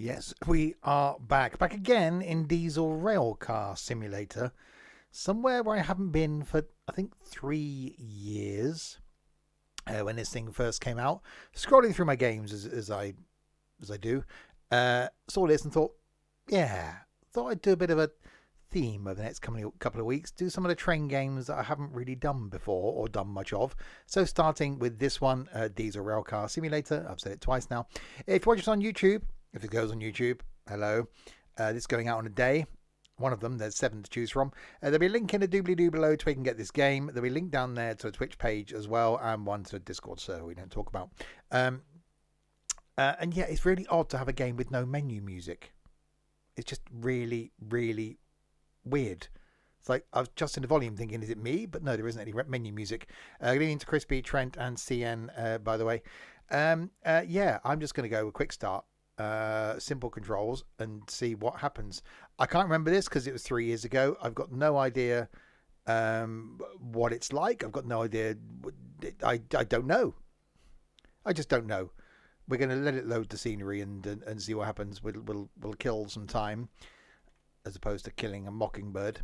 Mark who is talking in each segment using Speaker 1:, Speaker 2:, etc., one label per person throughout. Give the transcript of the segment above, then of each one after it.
Speaker 1: Yes, we are back. Back again in Diesel Railcar Simulator. Somewhere where I haven't been for, I think, 3 years. When this thing first came out. Scrolling through my games as I do. Saw this and thought, thought I'd do a bit of a theme over the next couple of weeks. Do some of the train games that I haven't really done before or done much of. So starting with this one, Diesel Railcar Simulator. I've said it twice now. If you watch it on YouTube, if it goes on YouTube, hello. This is going out on a day. One of them, there's 7 to choose from. There'll be a link in the doobly-doo below to where you can get this game. There'll be a link down there to a Twitch page as well, and one to a Discord server we don't talk about. And yeah, it's really odd to have a game with no menu music. It's just really, really weird. It's like I was just in the volume thinking, is it me? But no, there isn't any menu music. Good evening to Crispy, Trent, and CN, by the way. Yeah, I'm just going to go with quick start. Simple controls and see what happens. I can't remember this because it was 3 years ago. I've got no idea what it's like. I've got no idea. I don't know. I just don't know. We're going to let it load the scenery and see what happens. We'll kill some time as opposed to killing a mockingbird.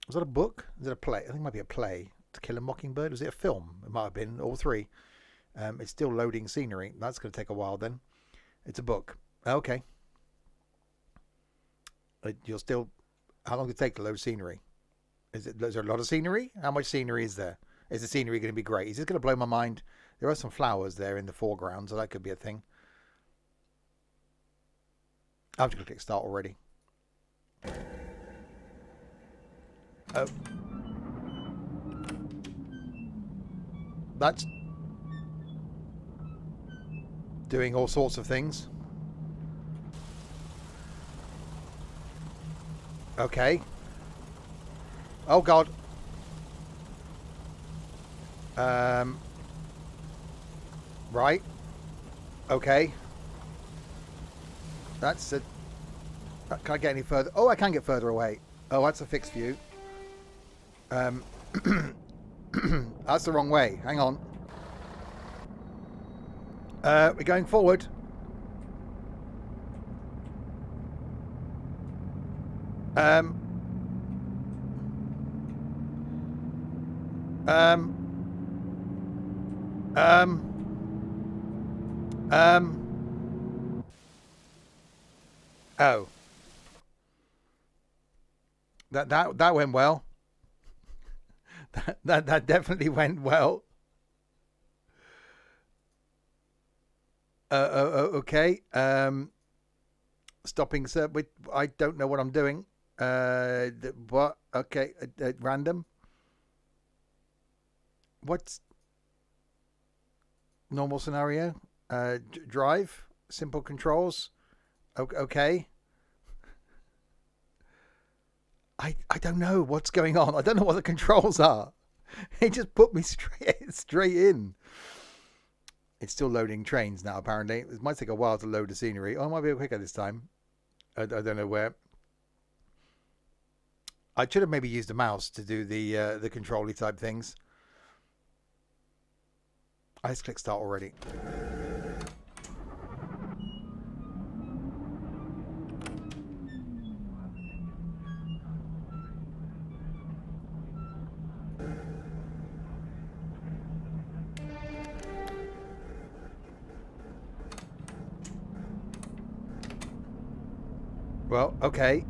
Speaker 1: Was that a book? Is it a play? I think it might be a play. To Kill a Mockingbird. Was it a film? It might have been all three. It's still loading scenery. That's going to take a while then. It's a book. Okay. You'll still... How long does it take to load scenery? Is there a lot of scenery? How much scenery is there? Is the scenery going to be great? Is this going to blow my mind? There are some flowers there in the foreground, so that could be a thing. I'm just going to click start already. Oh. That's... doing all sorts of things. Okay. Oh God. Right. Okay. That's a... Can I get any further? Oh, I can get further away. Oh, that's a fixed view. That's the wrong way. Hang on. We're going forward. Oh. That went well. that definitely went well. Okay. Stopping, sir. I don't know what I'm doing. What? Okay. Random. What's normal scenario? Drive. Simple controls. Okay. I don't know what's going on. I don't know what the controls are. It just put me straight in. It's still loading trains now, apparently. It might take a while to load the scenery. Oh, it might be a bit quicker this time. I don't know where. I should have maybe used a mouse to do the control-y type things. I just click start already. Well, okay.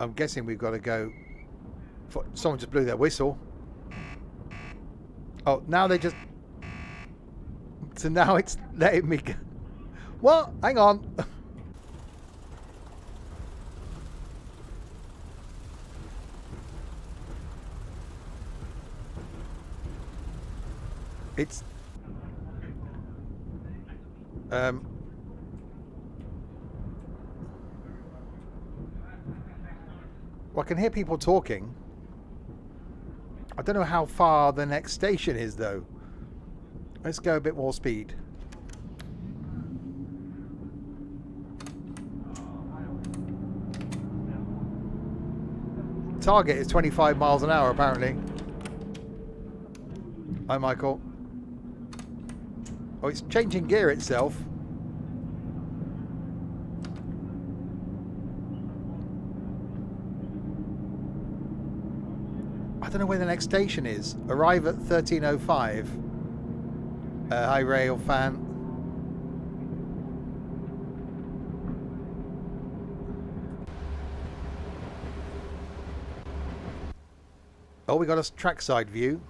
Speaker 1: I'm guessing we've got to go... Someone just blew their whistle. Oh, now they just... So now it's letting me go. What? Hang on. It's... Well, I can hear people talking. I don't know how far the next station is, though. Let's go a bit more speed. Target is 25 miles an hour, apparently. Hi, Michael. Oh, it's changing gear itself. I don't know where the next station is. Arrive at 13:05. Hi, Rail fan. Oh, we got a trackside view.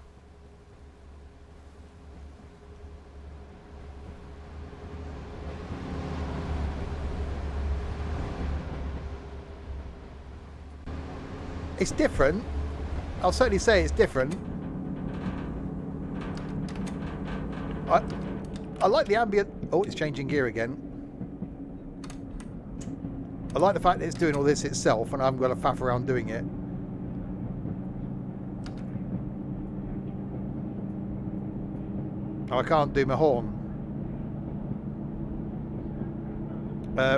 Speaker 1: It's different. I'll certainly say it's different. I like the ambient... Oh, it's changing gear again. I like the fact that it's doing all this itself and I haven't got to faff around doing it. Oh, I can't do my horn.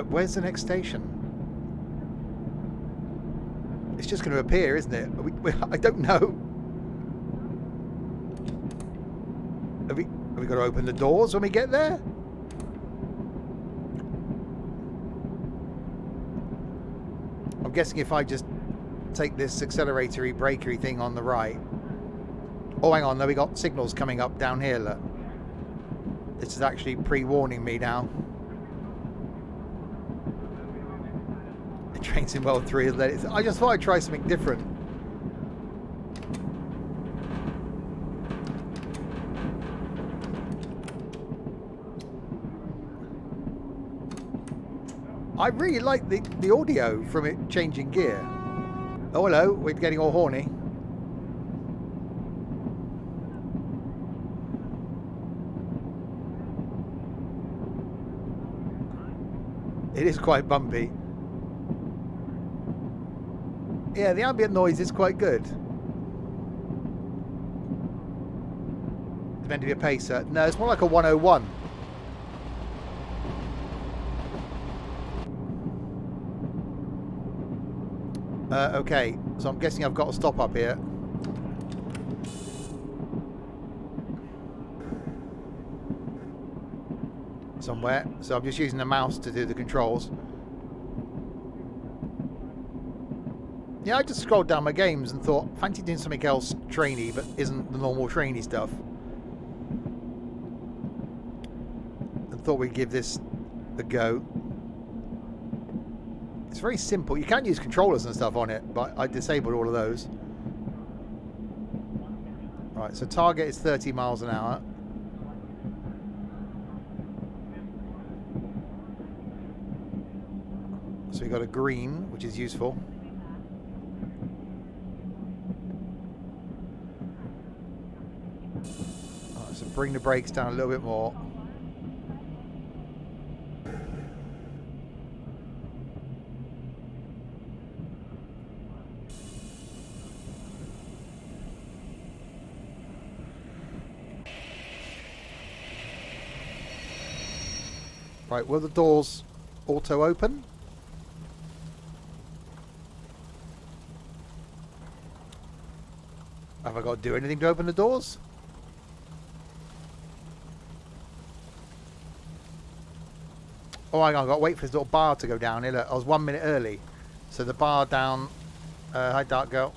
Speaker 1: Where's the next station? It's just going to appear, isn't it? I don't know. Have we got to open the doors when we get there? I'm guessing if I just take this acceleratory brakery thing on the right. Oh, hang on. No, we got signals coming up down here. Look. This is actually pre-warning me now. The train's in World 3. I just thought I'd try something different. I really like the audio from it changing gear. Oh, hello. We're getting all horny. It is quite bumpy. Yeah, the ambient noise is quite good. It's meant to be a pacer. No, it's more like a 101. Okay, so I'm guessing I've got to stop up here. Somewhere. So I'm just using the mouse to do the controls. Yeah, I just scrolled down my games and thought, fancy doing something else trainy, but isn't the normal trainy stuff. And thought we'd give this a go. It's very simple. You can use controllers and stuff on it, but I disabled all of those. Right, so target is 30 miles an hour. So we got a green, which is useful. Right, so bring the brakes down a little bit more. Right, will the doors auto open? Have I got to do anything to open the doors? Oh, hang on, I've got to wait for this little bar to go down here. Look, I was 1 minute early. So the bar down... hi, Dark Girl.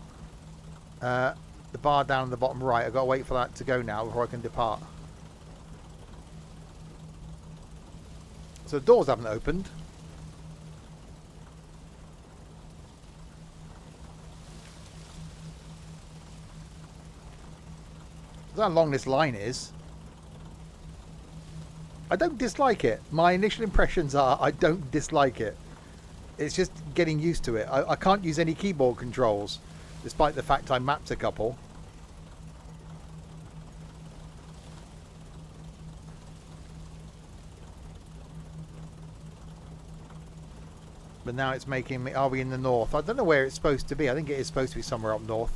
Speaker 1: The bar down in the bottom right, I've got to wait for that to go now before I can depart. So the doors haven't opened. That's how long this line is. I don't dislike it. My initial impressions are I don't dislike it. It's just getting used to it. I can't use any keyboard controls, despite the fact I mapped a couple. But now it's making me... Are we in the north? I don't know where it's supposed to be. I think it is supposed to be somewhere up north.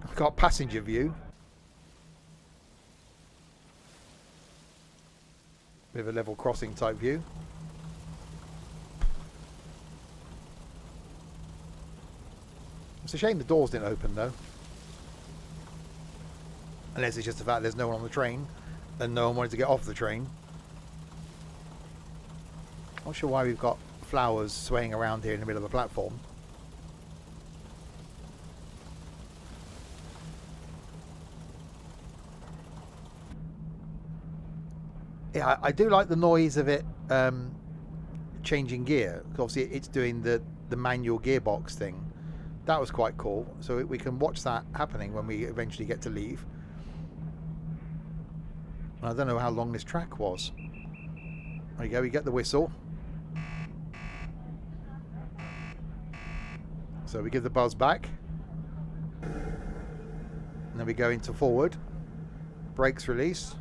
Speaker 1: I've got passenger view. Bit of a level crossing type view. It's a shame the doors didn't open though. Unless it's just the fact there's no one on the train and no one wanted to get off the train. Not sure why we've got flowers swaying around here in the middle of the platform. Yeah, I do like the noise of it changing gear. Obviously it's doing the manual gearbox thing. That was quite cool. So we can watch that happening when we eventually get to leave. I don't know how long this track was. There you go, we get the whistle. So we give the buzz back. And then we go into forward. Brakes release.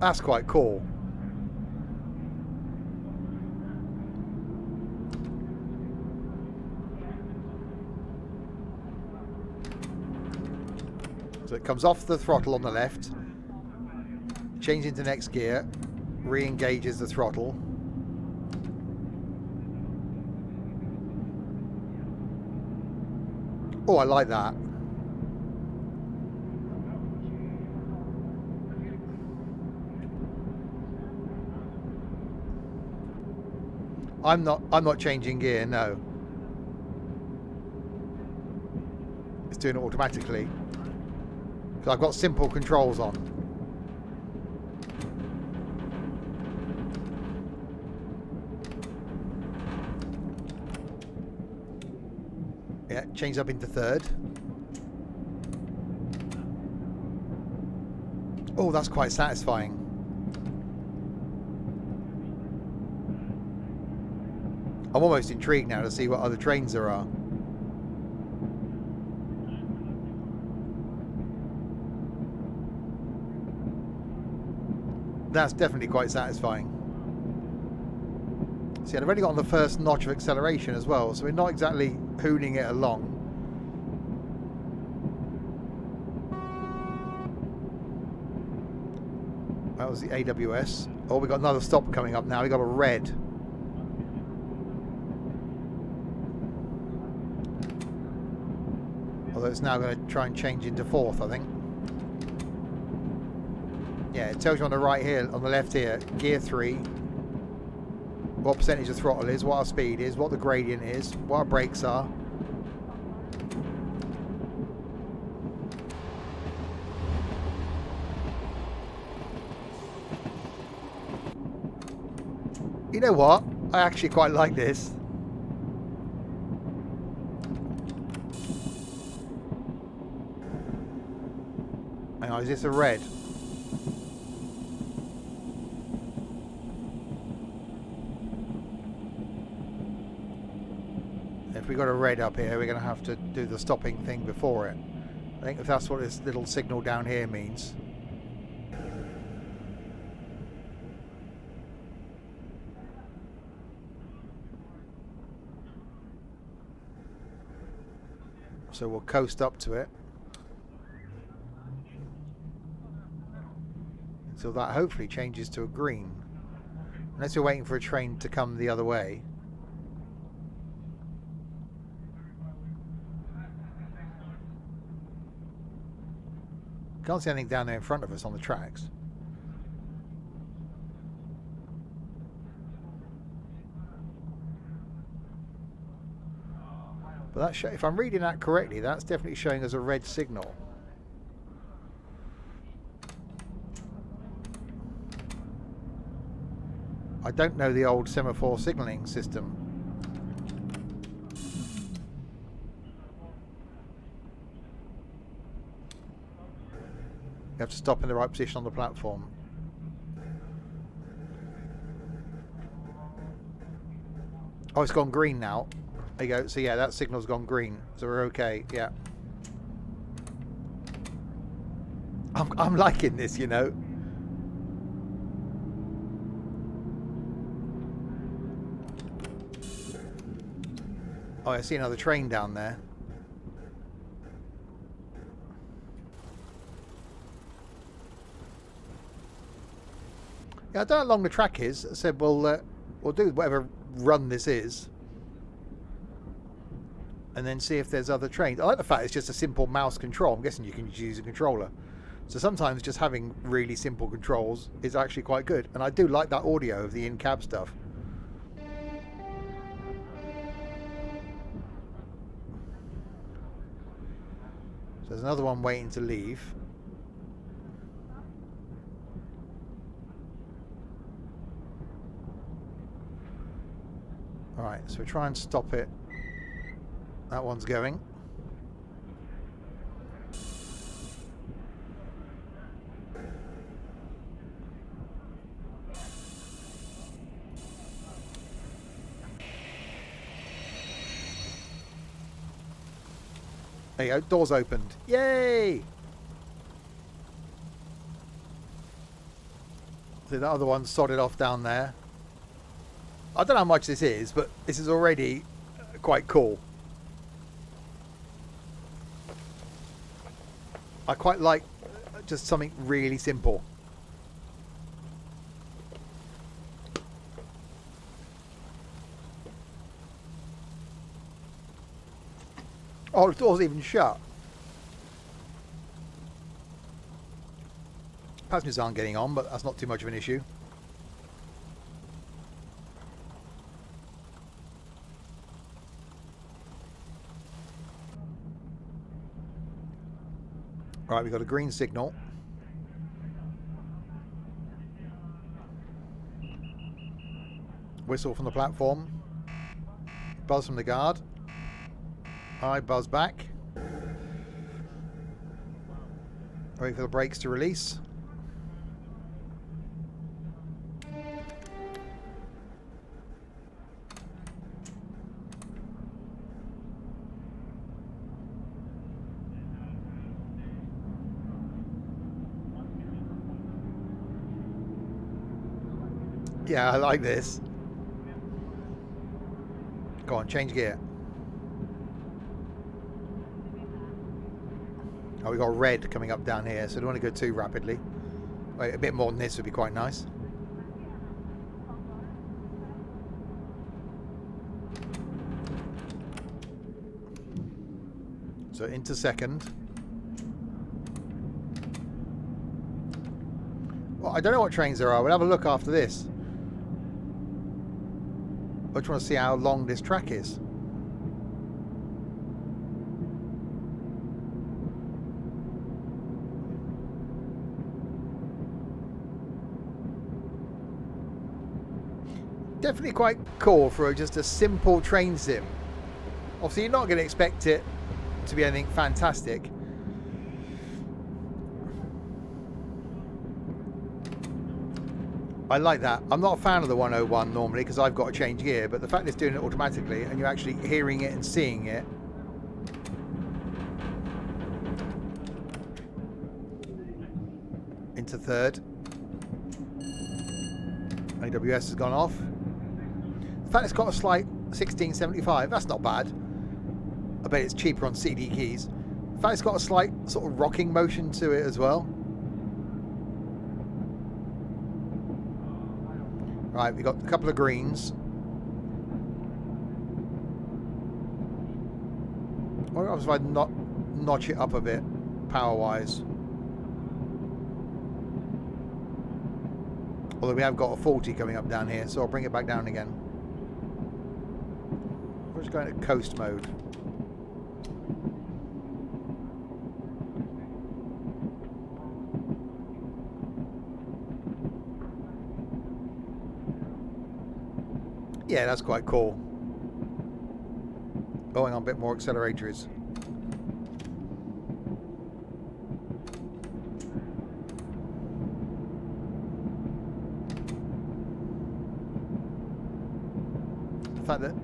Speaker 1: That's quite cool. So it comes off the throttle on the left, changes into next gear, re-engages the throttle. Oh, I like that. I'm not changing gear, no. It's doing it automatically. Because I've got simple controls on. Yeah, change up into third. Oh, that's quite satisfying. I'm almost intrigued now to see what other trains there are. That's definitely quite satisfying. See, I've only got on the first notch of acceleration as well, so we're not exactly hooning it along. That was the AWS. Oh, we got another stop coming up now. We got a red. Although it's now going to try and change into fourth, I think. Yeah, it tells you on the right here, on the left here, gear 3, what percentage of throttle is, what our speed is, what the gradient is, what our brakes are. You know what? I actually quite like this. Hang on, is this a red? If we got a red up here, we're going to have to do the stopping thing before it. I think if that's what this little signal down here means. So we'll coast up to it until that hopefully changes to a green. Unless we're waiting for a train to come the other way. Can't see anything down there in front of us on the tracks. But that if I'm reading that correctly, that's definitely showing us a red signal. I don't know the old semaphore signalling system. You have to stop in the right position on the platform. Oh, it's gone green now. There you go. So yeah, that signal's gone green. So we're okay. Yeah. I'm liking this, you know. Oh, I see another train down there. Yeah, I don't know how long the track is. I said we'll do whatever run this is, and then see if there's other trains. I like the fact it's just a simple mouse control. I'm guessing you can use a controller. So sometimes just having really simple controls is actually quite good. And I do like that audio of the in-cab stuff. So there's another one waiting to leave. Alright, so we try and stop it. That one's going. There you go, doors opened. Yay! So the other one sodded off down there. I don't know how much this is, but this is already quite cool. I quite like just something really simple. Oh, the door's even shut. Passengers aren't getting on, but that's not too much of an issue. Right, we've got a green signal. Whistle from the platform. Buzz from the guard. I buzz back. Wait for the brakes to release. Yeah, I like this. Go on, change gear. Oh, we got red coming up down here, so I don't want to go too rapidly. Wait, a bit more than this would be quite nice. So into second. Well, I don't know what trains there are. We'll have a look after this. I just want to see how long this track is. Definitely quite cool for just a simple train sim. Obviously, you're not going to expect it to be anything fantastic. I like that. I'm not a fan of the 101 normally because I've got to change gear, but the fact it's doing it automatically and you're actually hearing it and seeing it. Into third. AWS has gone off. The fact it's got a slight 1675, that's not bad. I bet it's cheaper on CD keys. The fact it's got a slight sort of rocking motion to it as well. Right, we've got a couple of greens. What if I notch it up a bit, power-wise? Although we have got a 40 coming up down here, so I'll bring it back down again. We're just going to coast mode. Yeah, that's quite cool. Going on a bit more accelerators. The fact that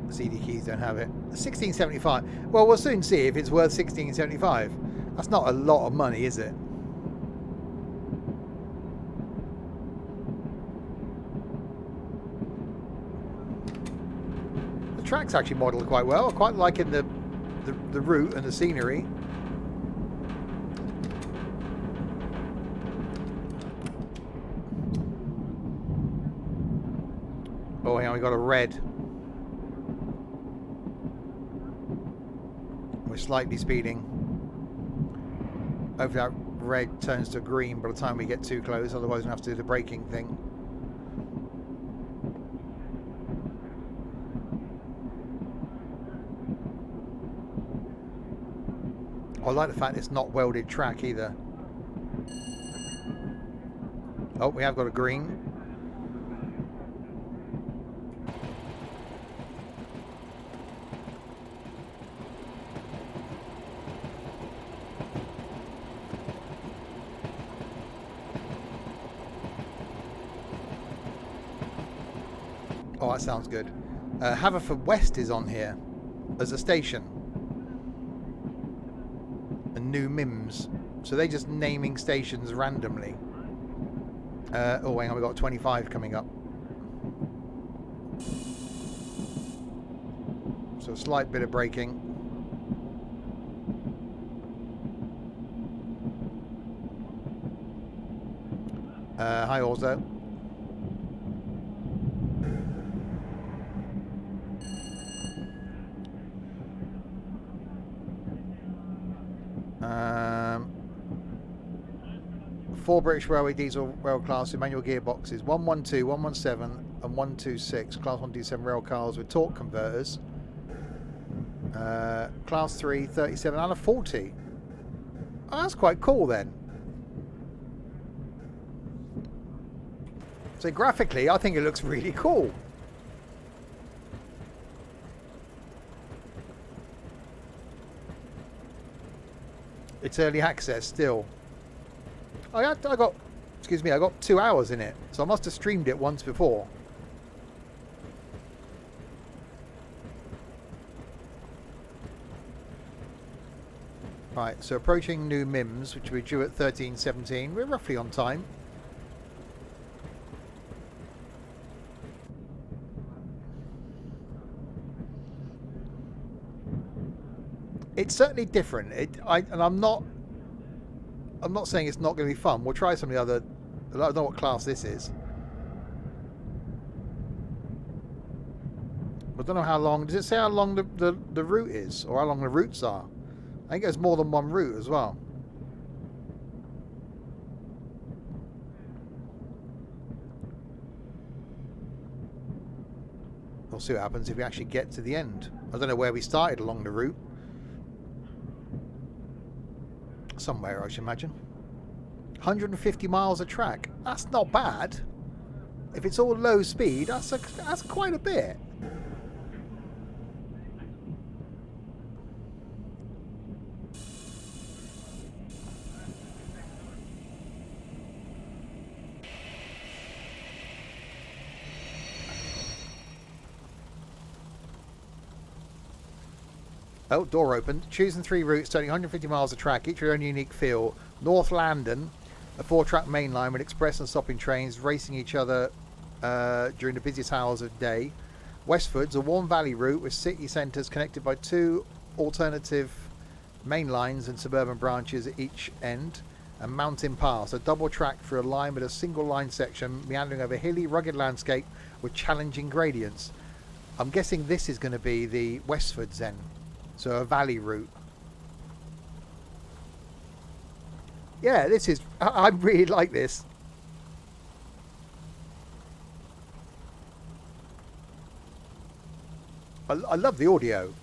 Speaker 1: the CD keys don't have it. 1675. Well, we'll soon see if it's worth 1675. That's not a lot of money, is it? The track's actually modelled quite well. I quite liking the route and the scenery. Oh, hang on, we got a red. We're slightly speeding. Hopefully that red turns to green by the time we get too close, otherwise we'll have to do the braking thing. I like the fact it's not welded track either. Oh, we have got a green. Oh, that sounds good. Haverford West is on here as a station. And New Mims. So they're just naming stations randomly. Oh, hang on, we've got 25 coming up. So a slight bit of braking. Hi, Orzo. Four British Railway diesel rail class with manual gearboxes, 112, 117 and 126 class 127 rail cars with torque converters, class 3, 37 and a 40. Oh, that's quite cool then. So graphically I think it looks really cool. It's early access still. I got, excuse me, I got 2 hours in it, so I must have streamed it once before. Right, so approaching New Mims, which we're due at 13:17. We're roughly on time. It's certainly different. I'm not saying it's not going to be fun. We'll try some of the other... I don't know what class this is. I don't know how long... Does it say how long the route is? Or how long the routes are? I think there's more than one route as well. We'll see what happens if we actually get to the end. I don't know where we started along the route. Somewhere, I should imagine. 150 miles of track. That's not bad. If it's all low speed, that's quite a bit. Oh, door opened. Choosing 3 routes, turning 150 miles of track, each with their own unique feel. North London, a 4-track main line with express and stopping trains racing each other during the busiest hours of day. Westford's a warm valley route with city centres connected by 2 alternative main lines and suburban branches at each end. And Mountain Pass, a double track through a line with a single line section meandering over hilly, rugged landscape with challenging gradients. I'm guessing this is going to be the Westford's then. So a valley route. Yeah, this is... I really like this. I love the audio.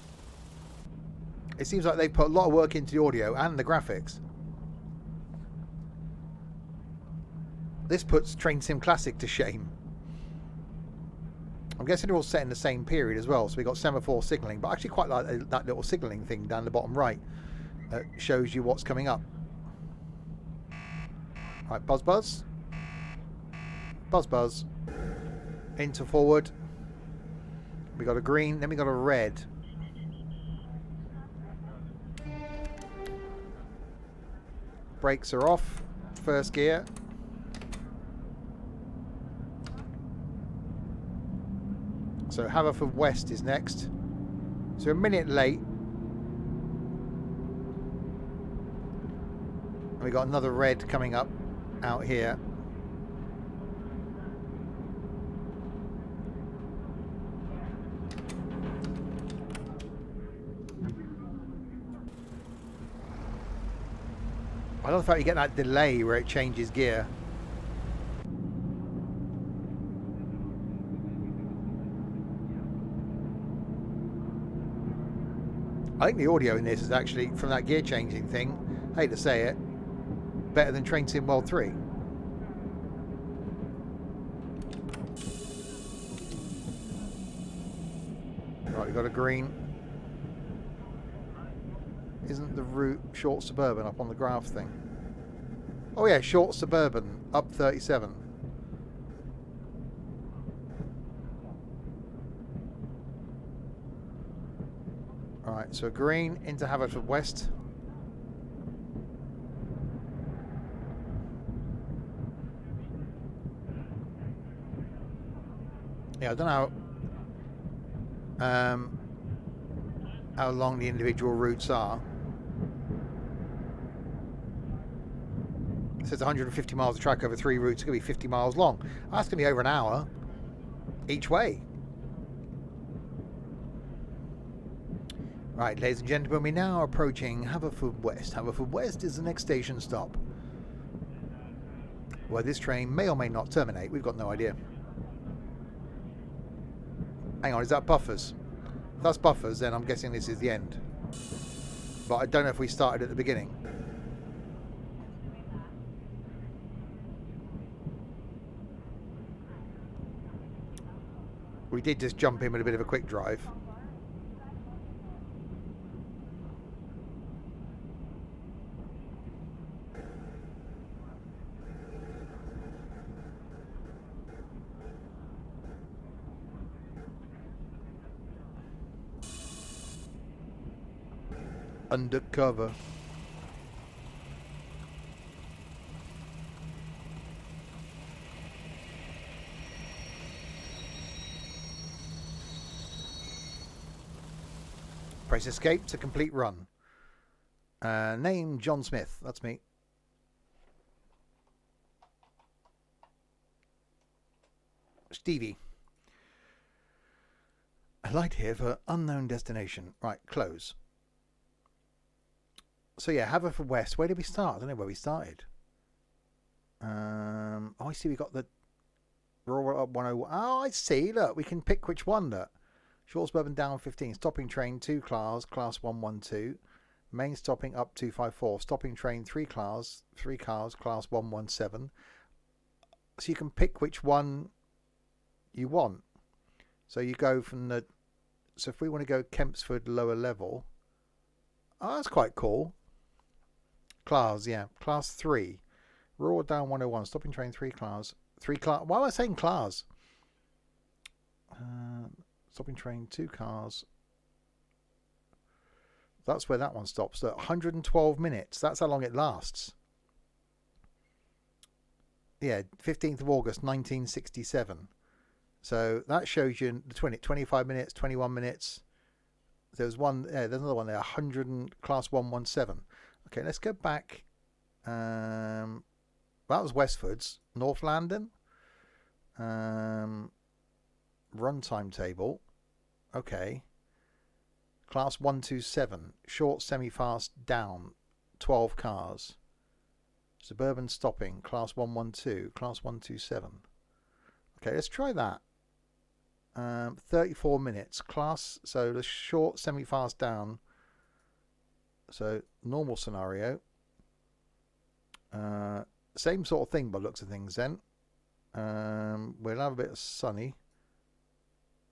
Speaker 1: It seems like they put a lot of work into the audio and the graphics. This puts Train Sim Classic to shame. I'm guessing they're all set in the same period as well. So we got semaphore signalling, but I actually quite like that little signalling thing down the bottom right. Shows you what's coming up. Right, buzz buzz. Buzz buzz. Into forward. We got a green, then we got a red. Brakes are off. First gear. So Haverford West is next. So a minute late. And we got another red coming up out here. I love the fact you get that delay where it changes gear. I think the audio in this is actually, from that gear changing thing, I hate to say it, better than Train Sim World 3. Right, we've got a green. Isn't the route short suburban up on the graph thing? Oh yeah, short suburban, up 37. Alright, so green into Haverfordwest. Yeah, I don't know how long the individual routes are. It says 150 miles of track over 3 routes. It's going to be 50 miles long. That's going to be over an hour each way. Right, ladies and gentlemen, we're now approaching Haverfordwest. Haverfordwest is the next station stop, where this train may or may not terminate. We've got no idea. Hang on, is that buffers? If that's buffers, then I'm guessing this is the end. But I don't know if we started at the beginning. We did just jump in with a bit of a quick drive. Undercover. Press escape to complete run. Name John Smith. That's me. Stevie. A light here for unknown destination. Right, close. So yeah, Haverfordwest. Where did we start? I don't know where we started. Oh, I see. We got the Rural Up 101. Oh, I see. Look, we can pick which one. Look, short suburban down 15. Stopping train 2 class 112. Main stopping up 254. Stopping train 3 cars class 117. So you can pick which one you want. So you go from the. So if we want to go Kempsford lower level. Oh, that's quite cool. Class, yeah. Class 3. Rural down 101. Stopping train 3 class. 3 class. Why am I saying class? Stopping train 2 cars. That's where that one stops. At 112 minutes. That's how long it lasts. Yeah, 15th of August, 1967. So that shows you the 25 minutes, 21 minutes. There's one. Yeah, there's another one there. 100 and class 117. Okay, let's go back. That was Westfords, North London. Run timetable. Okay. Class 127. Short semi-fast down. 12 cars. Suburban stopping. Class 112. Class 127. Okay, let's try that. 34 minutes. Class. So the short semi-fast down. So normal scenario. Same sort of thing by looks of things then. We'll have a bit of sunny.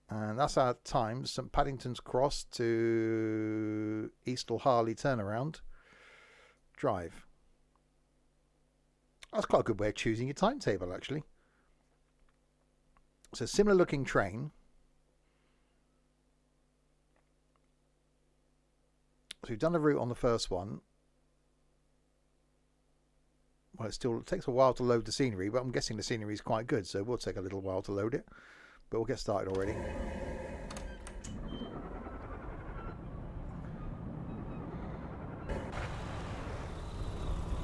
Speaker 1: And that's our time. St Paddington's Cross to Eastall Harley turnaround. Drive. That's quite a good way of choosing your timetable, actually. So similar looking train. So we've done the route on the first one. Well, it takes a while to load the scenery, but I'm guessing the scenery is quite good, so we'll take a little while to load it. But we'll get started already.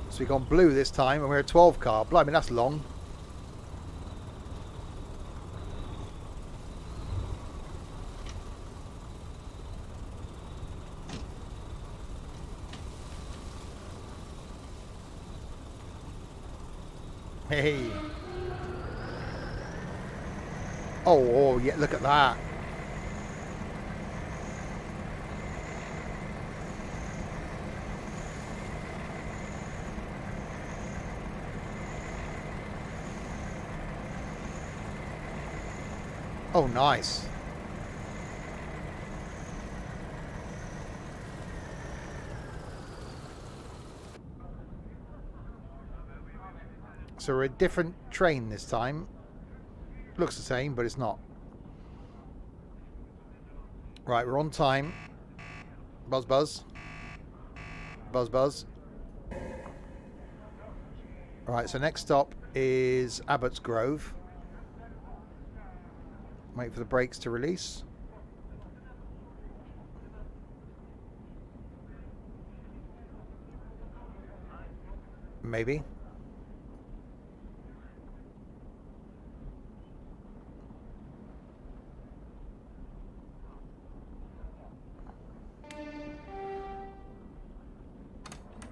Speaker 1: So we've gone blue this time, and we're a 12 car. Blimey, that's long. Hey. Oh, yeah, look at that. Oh, nice. So we're a different train this time. Looks the same, but it's not. Right, we're on time. Buzz, buzz. Buzz, buzz. Right, so next stop is Abbott's Grove. Wait for the brakes to release. Maybe.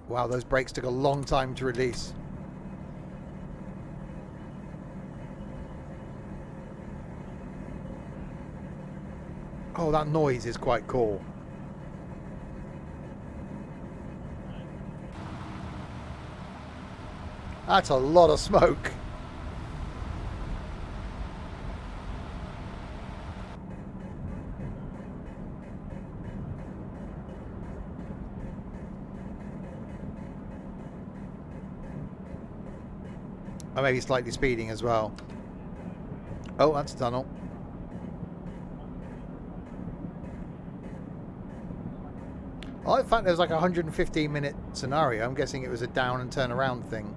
Speaker 1: Wow, those brakes took a long time to release. Oh, that noise is quite cool. That's a lot of smoke. Oh, maybe slightly speeding as well. Oh, that's a tunnel. Oh, in fact, there's like a 115-minute scenario. I'm guessing it was a down and turn around thing.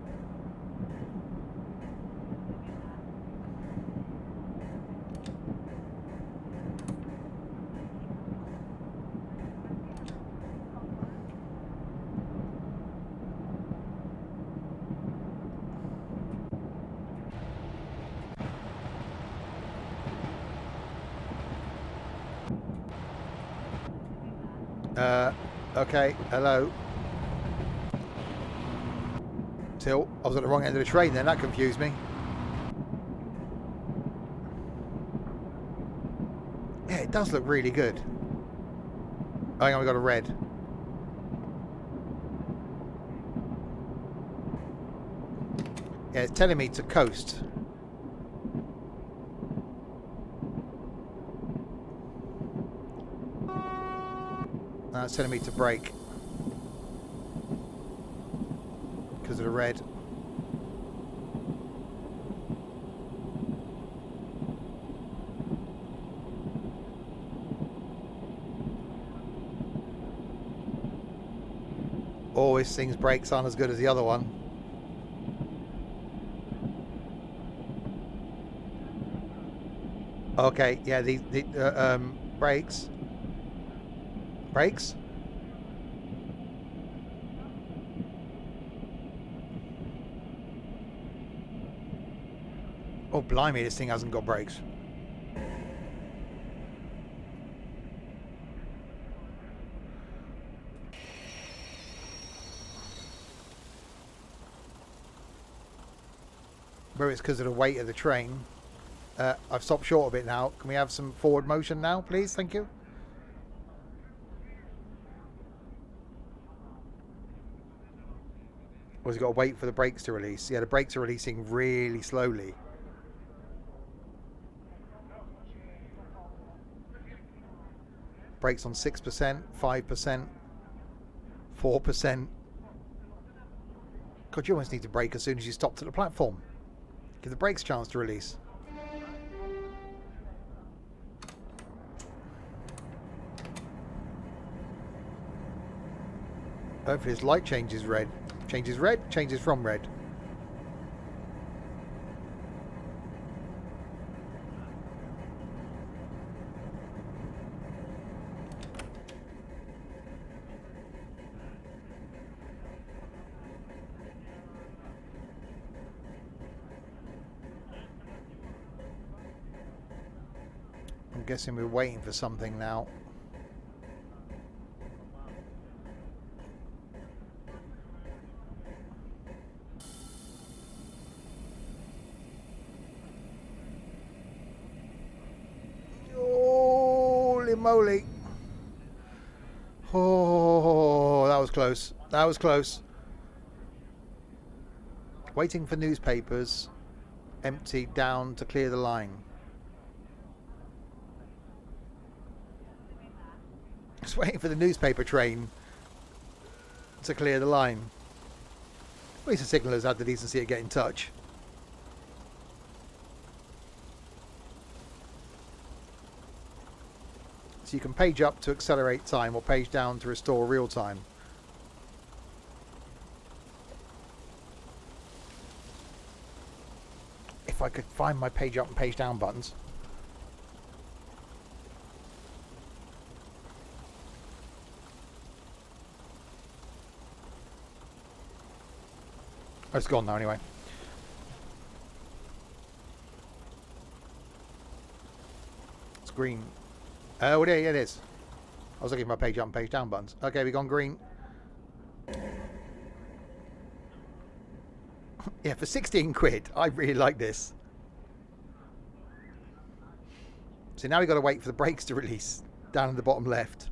Speaker 1: Okay, hello. Till I was at the wrong end of the train then, that confused me. Yeah, it does look really good. Hang on, we got a red. Yeah, it's telling me to coast. Now it's telling me to brake. Because of the red. Oh, this thing's brakes aren't as good as the other one. Okay, yeah, the brakes. Brakes? Oh, blimey, this thing hasn't got brakes. Whether it's because of the weight of the train. I've stopped short a bit now. Can we have some forward motion now, please? Thank you. Or has it got to wait for the brakes to release? Yeah, the brakes are releasing really slowly. Brakes on 6%, 5%, 4%. God, you almost need to brake as soon as you stop to the platform. Give the brakes a chance to release. Hopefully this light changes red. Changes red, changes from red. I'm guessing we're waiting for something now. moly. Oh, that was close. That was close. Waiting for newspapers. Empty down to clear the line. Just waiting for the newspaper train to clear the line. At least the signallers had the decency to get in touch. So you can page up to accelerate time or page down to restore real time. If I could find my page up and page down buttons. Oh, it's gone now anyway. It's green. Oh, yeah, it is. I was looking for my page up and page down buttons. Okay, we've gone green. Yeah, for 16 quid, I really like this. So now we've got to wait for the brakes to release down in the bottom left.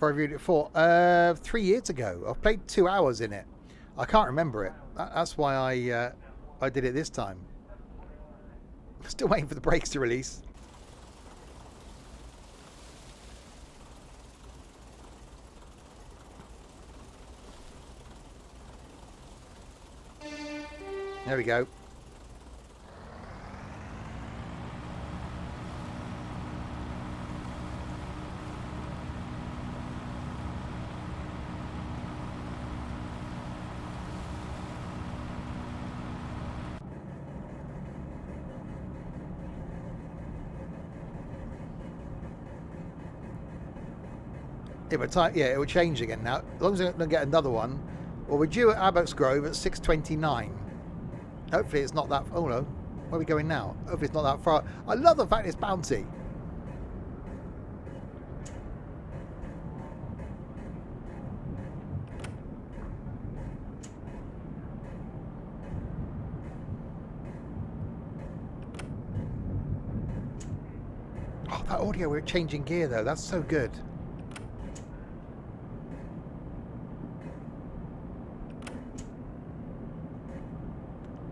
Speaker 1: I reviewed it for 3 years ago. I've played 2 hours in it. I can't remember it. That's why I did it this time. Still waiting for the brakes to release. There we go. Yeah, it will change again now. As long as I don't get another one. Well, we're due at Abbott's Grove at 6:29. Hopefully it's not that... Oh no. Where are we going now? Hopefully it's not that far. I love the fact it's bouncy. Oh, that audio, we're changing gear though. That's so good.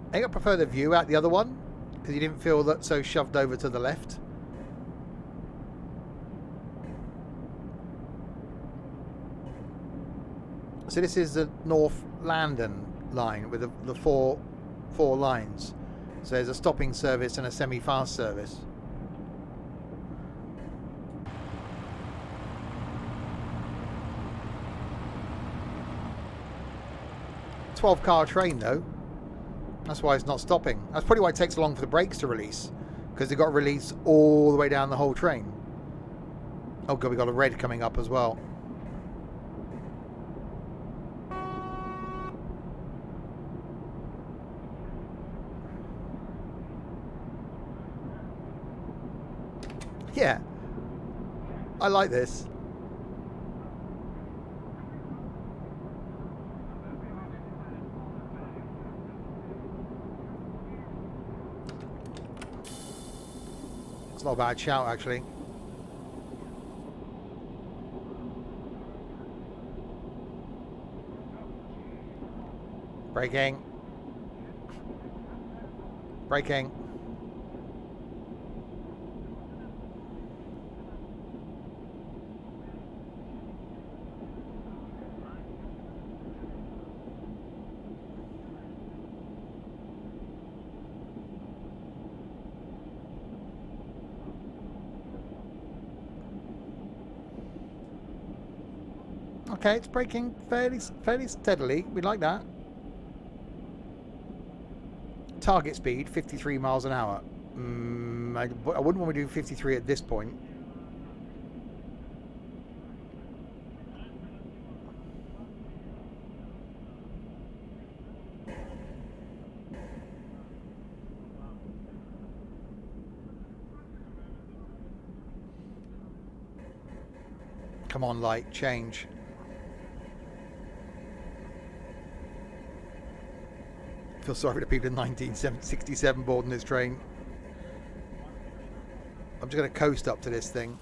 Speaker 1: I think I prefer the view out the other one because you didn't feel that so shoved over to the left. So this is the North London line with the four lines. So there's a stopping service and a semi-fast service. car train though. That's why it's not stopping. That's probably why it takes long for the brakes to release, because they've got to release all the way down the whole train. Oh god, we've got a red coming up as well. Yeah, I like this. It's not a bad shout, actually. Braking. Braking. Okay, it's braking fairly steadily. We like that. Target speed 53 miles an hour. I wouldn't want to do 53 at this point. Come on, light, change. I feel sorry for the people in 1967 boarding this train. I'm just going to coast up to this thing.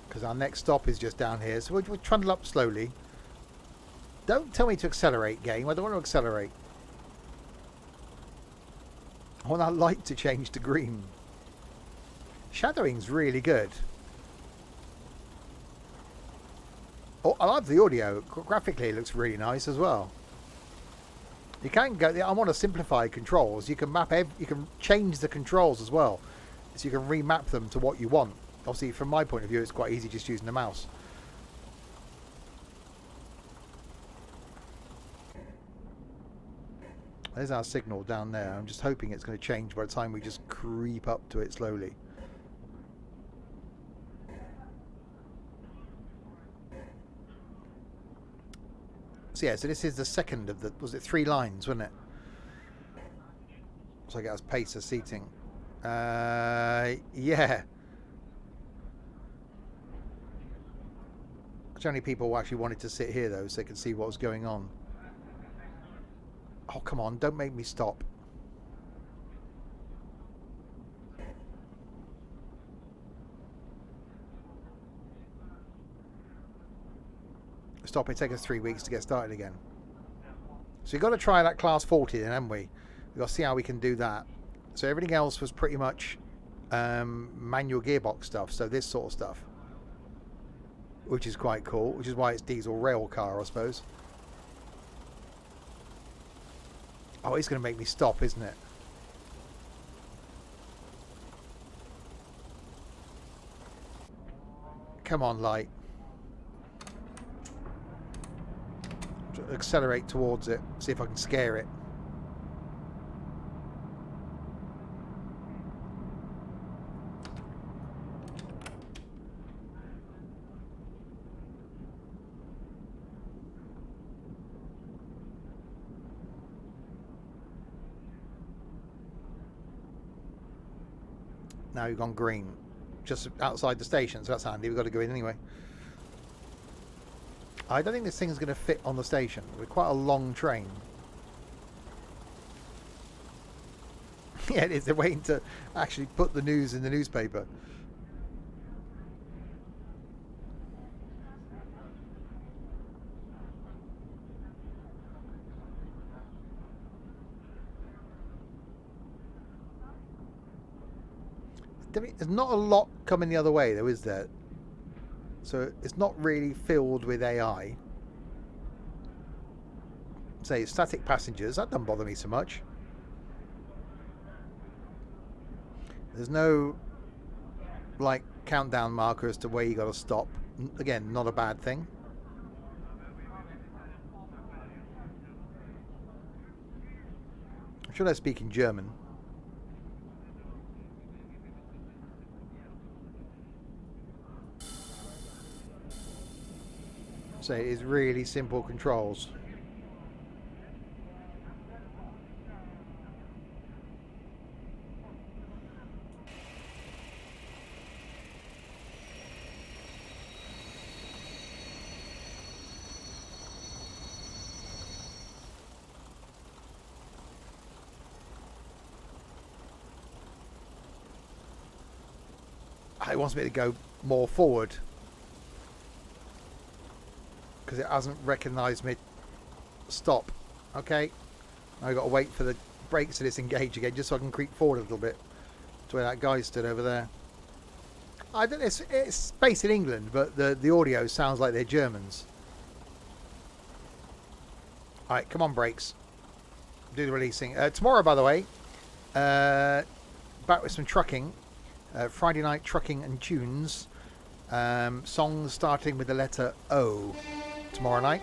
Speaker 1: Because our next stop is just down here. So we'll trundle up slowly. Don't tell me to accelerate, game. I don't want to accelerate. I want that light to change to green. Shadowing's really good. Oh, I love the audio. Graphically, it looks really nice as well. You can go. I want to simplify controls. You can map. You can change the controls as well, so you can remap them to what you want. Obviously, from my point of view, it's quite easy just using the mouse. There's our signal down there. I'm just hoping it's going to change by the time we just creep up to it slowly. So yeah, so this is the second of the, was it 3 lines, wasn't it? So I get us pacer seating. Yeah. Only people actually wanted to sit here though, so they could see what was going on. Oh, come on, don't make me stop. Stop, it takes us 3 weeks to get started again. So you've got to try that class 40 then, haven't we? We've got to see how we can do that. So everything else was pretty much manual gearbox stuff, so this sort of stuff. Which is quite cool, which is why it's Diesel Railcar, I suppose. Oh, it's going to make me stop, isn't it? Come on, light. Accelerate towards it, see if I can scare it. Now you've gone green, just outside the station, so that's handy. We've got to go in anyway. I don't think this thing is going to fit on the station. We're quite a long train. Yeah, it is. They're waiting to actually put the news in the newspaper. There's not a lot coming the other way, though, is there? So it's not really filled with AI. Say static passengers, that doesn't bother me so much. There's no like countdown marker as to where you got to stop. Again, not a bad thing. I'm sure they're speaking German. So it is really simple controls. It wants me to go more forward because it hasn't recognised me. Stop. Okay. I've got to wait for the brakes to disengage again just so I can creep forward a little bit to where that guy stood over there. I don't know, it's based in England, but the audio sounds like they're Germans. Alright, come on, brakes. Do the releasing. Tomorrow, by the way, back with some trucking. Friday night trucking and tunes. Songs starting with the letter O tomorrow night.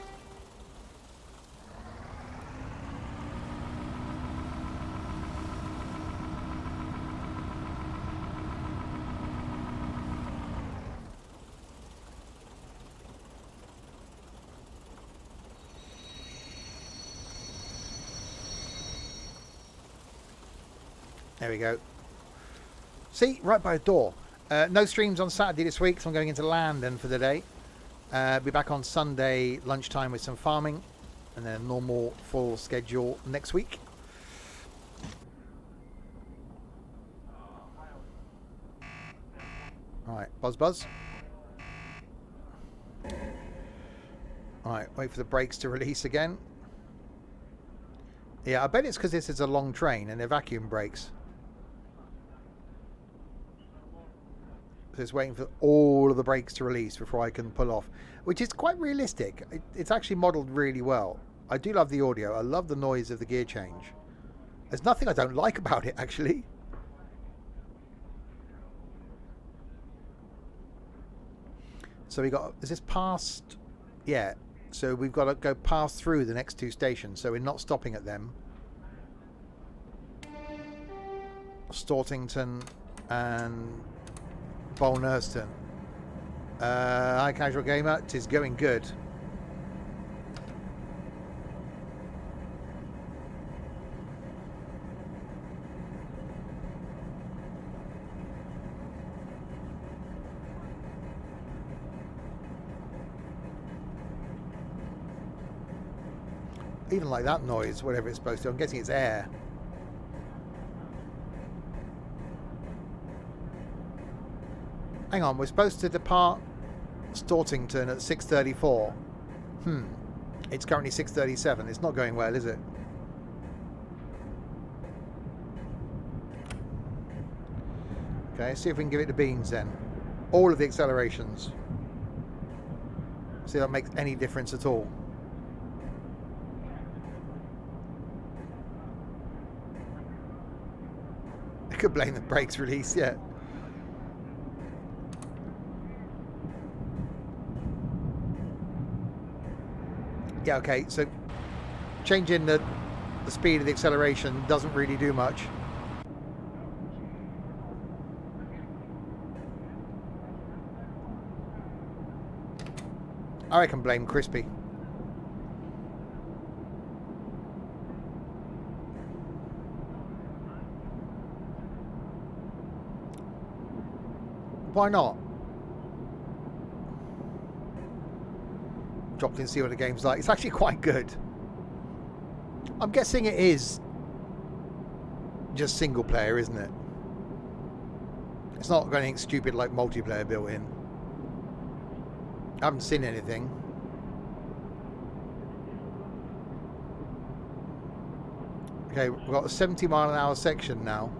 Speaker 1: There we go. See, right by the door. No streams on Saturday this week, so I'm going into London for the day. Be back on Sunday lunchtime with some farming, and then a normal full schedule next week. Alright, buzz. Alright, wait for the brakes to release again. Yeah, I bet it's because this is a long train and they're vacuum brakes. So it's waiting for all of the brakes to release before I can pull off, which is quite realistic. It's actually modelled really well. I do love the audio. I love the noise of the gear change. There's nothing I don't like about it, actually. So we got, is this past? Yeah. So we've got to go past through the next 2 stations. So we're not stopping at them. Stortington and Bolnerston. Hi, Casual Gamer. It is going good. Even like that noise, whatever it's supposed to, I'm guessing it's air. Hang on, we're supposed to depart Stortington at 6:34. It's currently 6:37. It's not going well, is it? Okay, see if we can give it the beans then. All of the accelerations. See if that makes any difference at all. I could blame the brakes release, yeah. Yeah, okay, so changing the speed of the acceleration doesn't really do much. I reckon blame Crispy. Why not? Dropped in to see what the game's like. It's actually quite good. I'm guessing it is just single player, isn't it? It's not got anything stupid like multiplayer built in. I haven't seen anything. Okay, we've got a 70-mile-an-hour section now.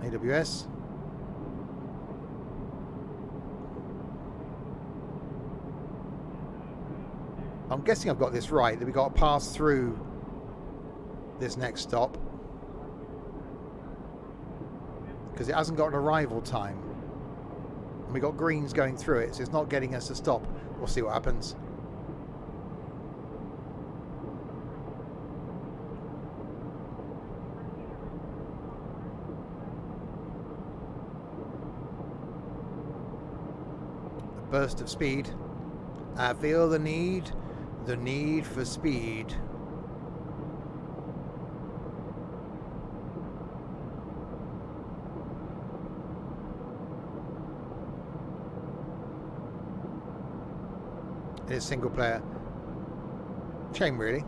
Speaker 1: AWS. I'm guessing I've got this right, that we've got to pass through this next stop. Because it hasn't got an arrival time. And we've got greens going through it, so it's not getting us to stop. We'll see what happens. A burst of speed. I feel the need for speed. It is single player. Shame, really.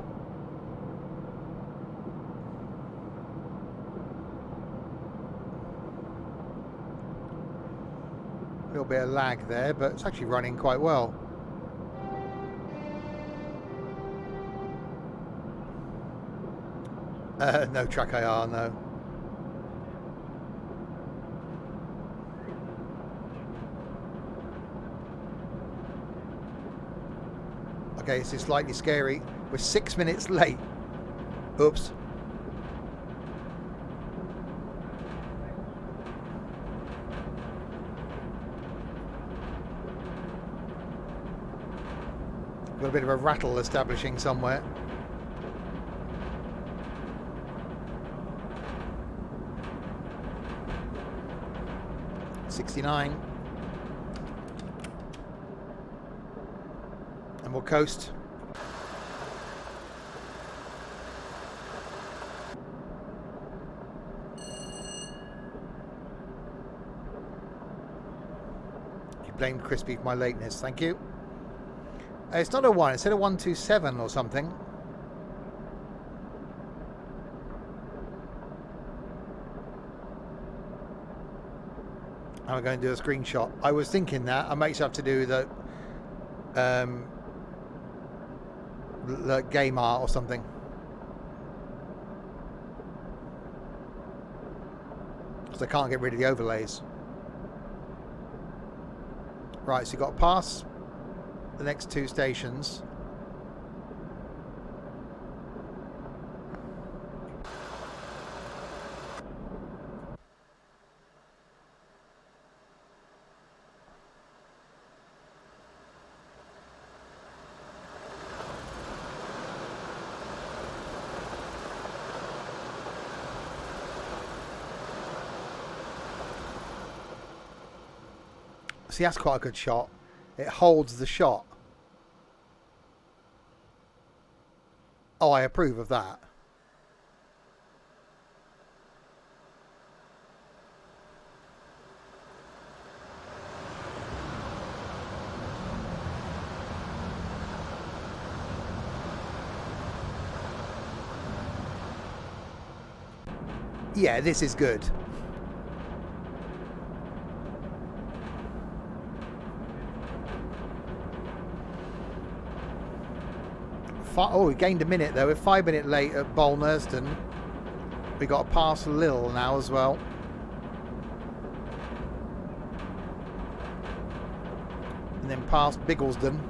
Speaker 1: A little bit of lag there, but it's actually running quite well. No track IR, no. Okay, this is slightly scary. We're 6 minutes late. Oops. Got a bit of a rattle establishing somewhere. 69. And we'll coast. You blamed Crispy for my lateness. Thank you. It's not a 1. It said a 127 or something. I'm going to do a screenshot. I was thinking that. I might have to do the game art or something. Because I can't get rid of the overlays. Right, so you've got to pass the next 2 stations. See, that's quite a good shot. It holds the shot. Oh, I approve of that. Yeah, this is good. Oh, we gained a minute though. We're 5 minutes late at Bolnerston. We got to pass Lille now as well. And then past Bigglesden.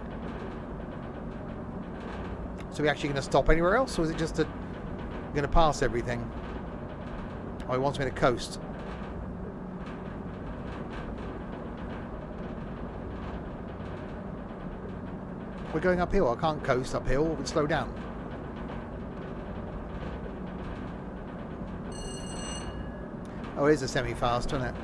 Speaker 1: So we actually going to stop anywhere else, or is it just going to pass everything? Oh, he wants me to coast. We're going uphill. I can't coast uphill. We'll slow down. Oh, it is a semi-fast, isn't it?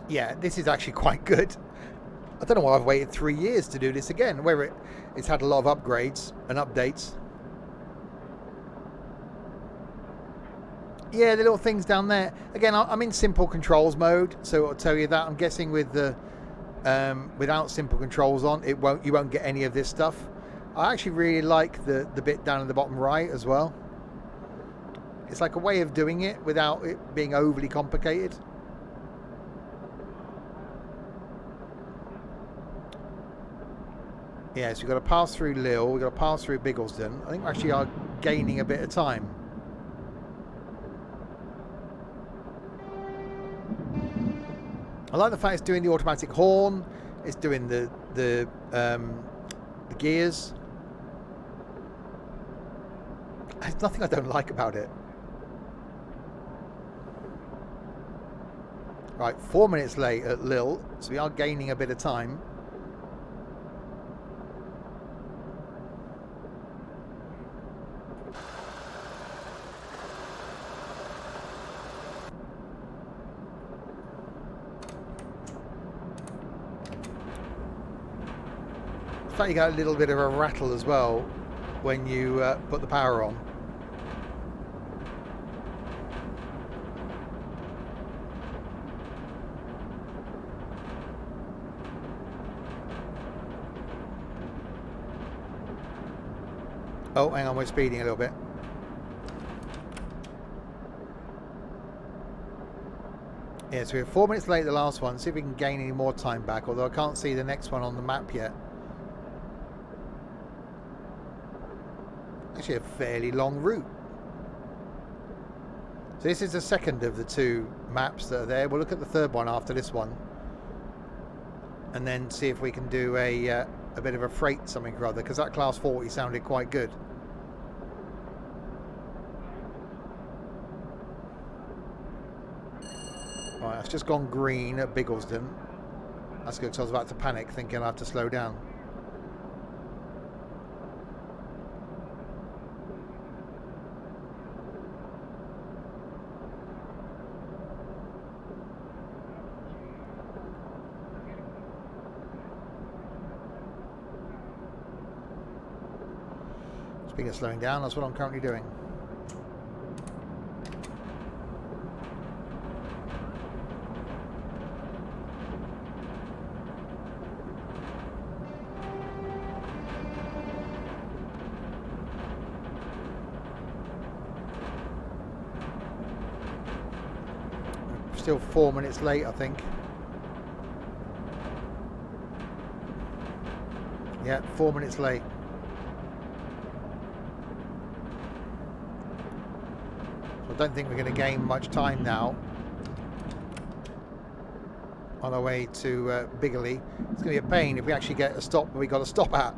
Speaker 1: Yeah, this is actually quite good. I don't know why I've waited 3 years to do this again, where it's had a lot of upgrades and updates. Yeah, the little things down there. Again, I'm in simple controls mode, so it'll tell you that. I'm guessing with the without simple controls on, you won't get any of this stuff. I actually really like the bit down in the bottom right as well. It's like a way of doing it without it being overly complicated. Yeah, so we've got to pass through Lille, we've got to pass through Bigglesden. I think we actually are gaining a bit of time. I like the fact it's doing the automatic horn, it's doing the gears. There's nothing I don't like about it. Right, 4 minutes late at Lille, so we are gaining a bit of time. In fact, you got a little bit of a rattle as well when you put the power on. Oh, hang on, we're speeding a little bit. Yeah, so we're 4 minutes late the last one. See if we can gain any more time back, although I can't see the next one on the map yet. Actually a fairly long route. So this is the second of the 2 maps that are there. We'll look at the third one after this one. And then see if we can do a bit of a freight something or other, because that class 40 sounded quite good. Right, it's just gone green at Bigglesden. That's good, because I was about to panic, thinking I have to slow down. Speaking of slowing down, that's what I'm currently doing. Still 4 minutes late, I think. Yeah, 4 minutes late. So I don't think we're going to gain much time now on our way to Bigley. It's going to be a pain if we actually get a stop where we got to stop at,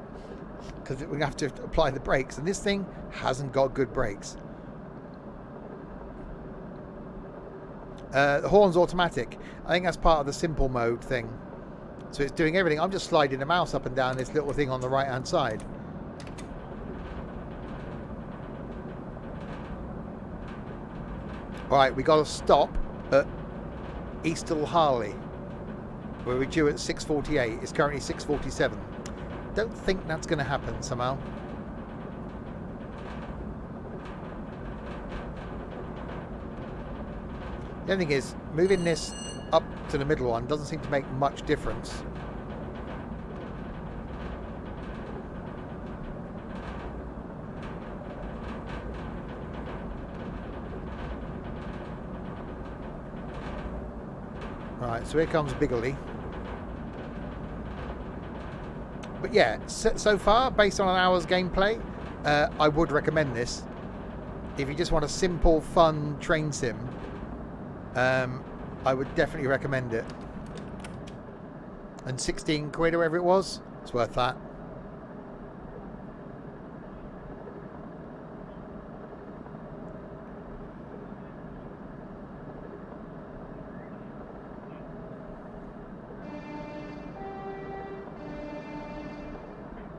Speaker 1: because we have to apply the brakes, and this thing hasn't got good brakes. The horn's automatic. I think that's part of the simple mode thing. So it's doing everything. I'm just sliding the mouse up and down this little thing on the right hand side. Right, we got to stop at Eastal Harley, where we're due at 6:48. It's currently 6:47. Don't think that's going to happen somehow. The only thing is, moving this up to the middle one doesn't seem to make much difference. Right, so here comes Bigley. But yeah, so far, based on an hour's gameplay, I would recommend this. If you just want a simple, fun train sim, I would definitely recommend it. And 16 quid or whatever it was, it's worth that.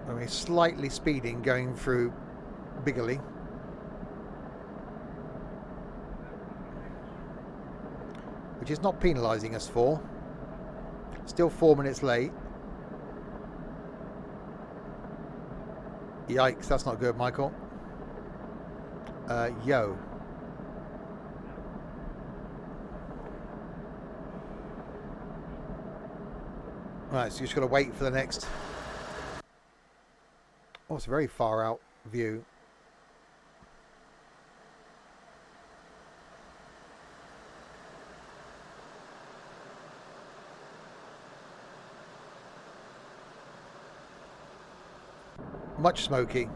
Speaker 1: And we're slightly speeding going through Bigley. Which is not penalising us for. Still 4 minutes late. Yikes, that's not good, Michael. Yo. Right, so you just got to wait for the next... Oh, it's a very far out view. Much smoky.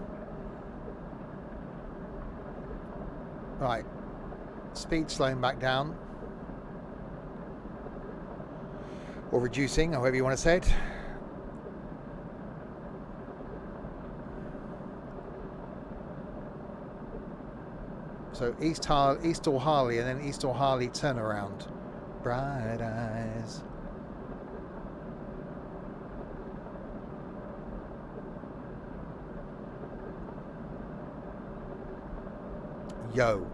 Speaker 1: Right, speed slowing back down, or reducing, however you want to say it. So Eastal Harley and then Eastal Harley turnaround. Bright eyes. Yo.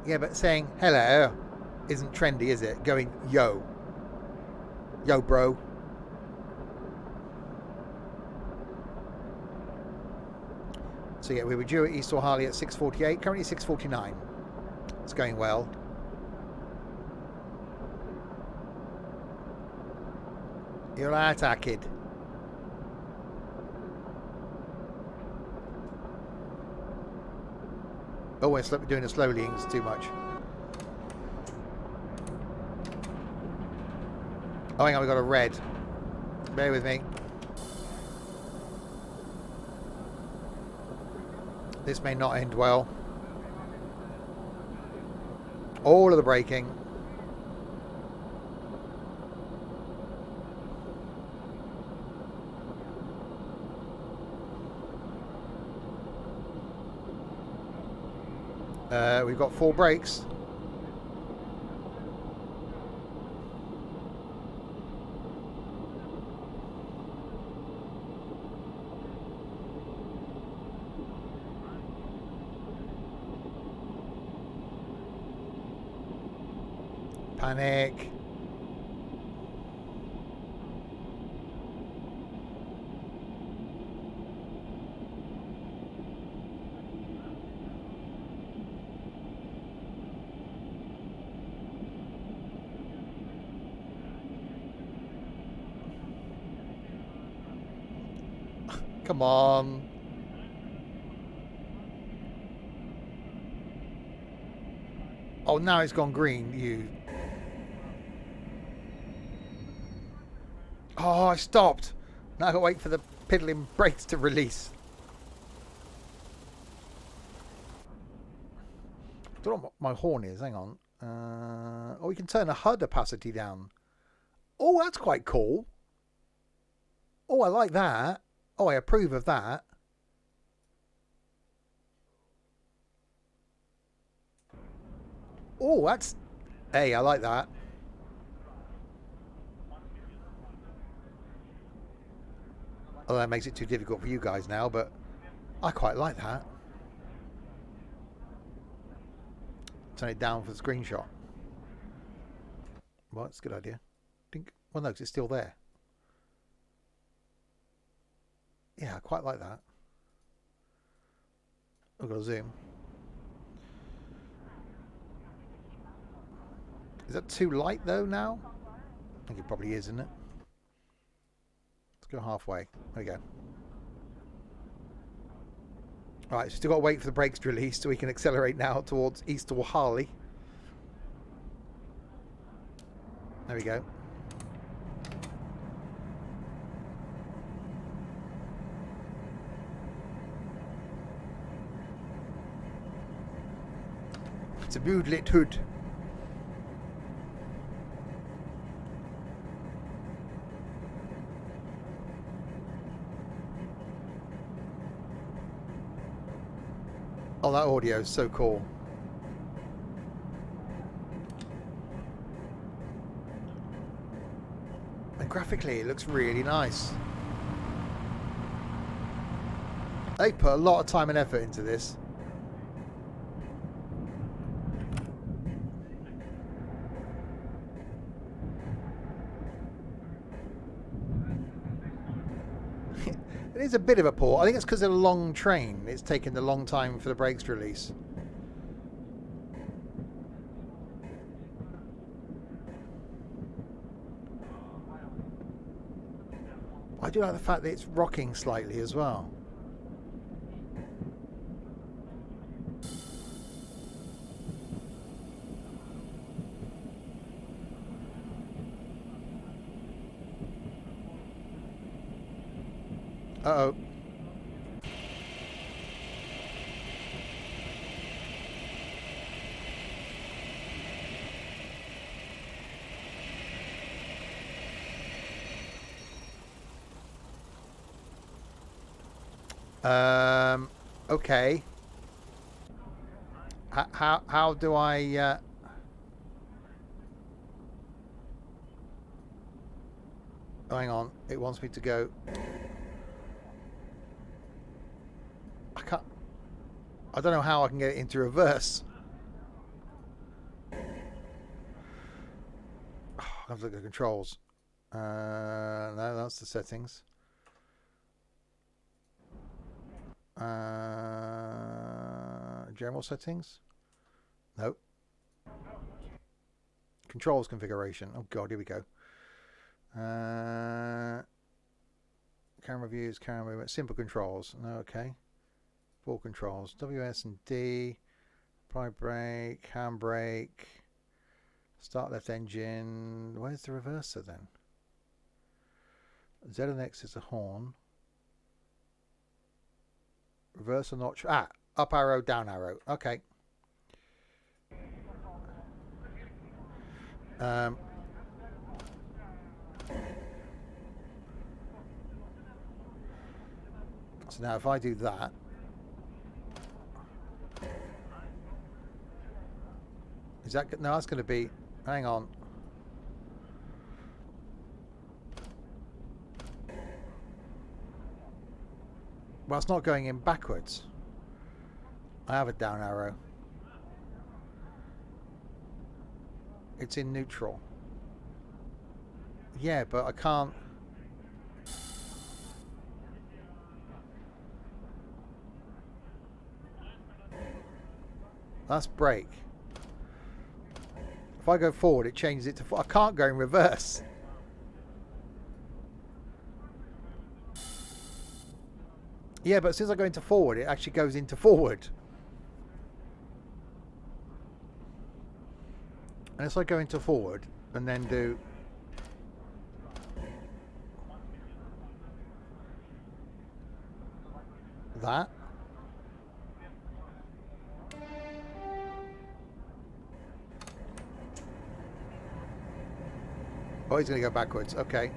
Speaker 1: Yeah, but saying hello isn't trendy, is it? Going yo. Yo, bro. So yeah, we were due at Eastal Harley at 6:48. Currently 6:49. It's going well. You're right, kid. Oh, we're doing it slowly. It's too much. Oh, hang on, we got a red. Bear with me. This may not end well. All of the braking. We've got 4 brakes. Panic. Come on. Oh, now it's gone green, you. Oh, I stopped. Now I've got to wait for the piddling brakes to release. I don't know what my horn is. Hang on. Oh, we can turn the HUD opacity down. Oh, that's quite cool. Oh, I like that. Oh, I approve of that. Oh, that's... Hey, I like that. Oh, that makes it too difficult for you guys now, but I quite like that. Turn it down for the screenshot. Well, that's a good idea. Dink. Well, no, 'cause it's still there. Yeah, I quite like that. I've got to zoom. Is that too light though now? I think it probably is, isn't it? Let's go halfway. There we go. Alright, so still got to wait for the brakes to release so we can accelerate now towards East or Harley. There we go. It's a mood lit hood. Oh, that audio is so cool. And graphically, it looks really nice. They put a lot of time and effort into this. It is a bit of a port. I think it's because of a long train. It's taken a long time for the brakes to release. I do like the fact that it's rocking slightly as well. Uh-oh. Okay. How do I hang on, it wants me to go. I don't know how I can get it into reverse. I have to look at the controls. No, that's the settings. General settings? Nope. Controls configuration. Oh god, here we go. Camera views, camera movement, simple controls. No, okay. Full controls. WS and D. Apply brake, handbrake. Start left engine. Where's the reverser then? Z and X is the horn. Reverser notch. Ah, up arrow, down arrow. Okay. So now if I do that. Is that, no, that's going to be, hang on. Well, it's not going in backwards. I have a down arrow. It's in neutral. Yeah, but I can't. That's brake. If I go forward, it changes it to. I can't go in reverse. Yeah, but as soon as I go into forward, it actually goes into forward. And as I go into forward and then do that. Oh, he's going to go backwards. Okay.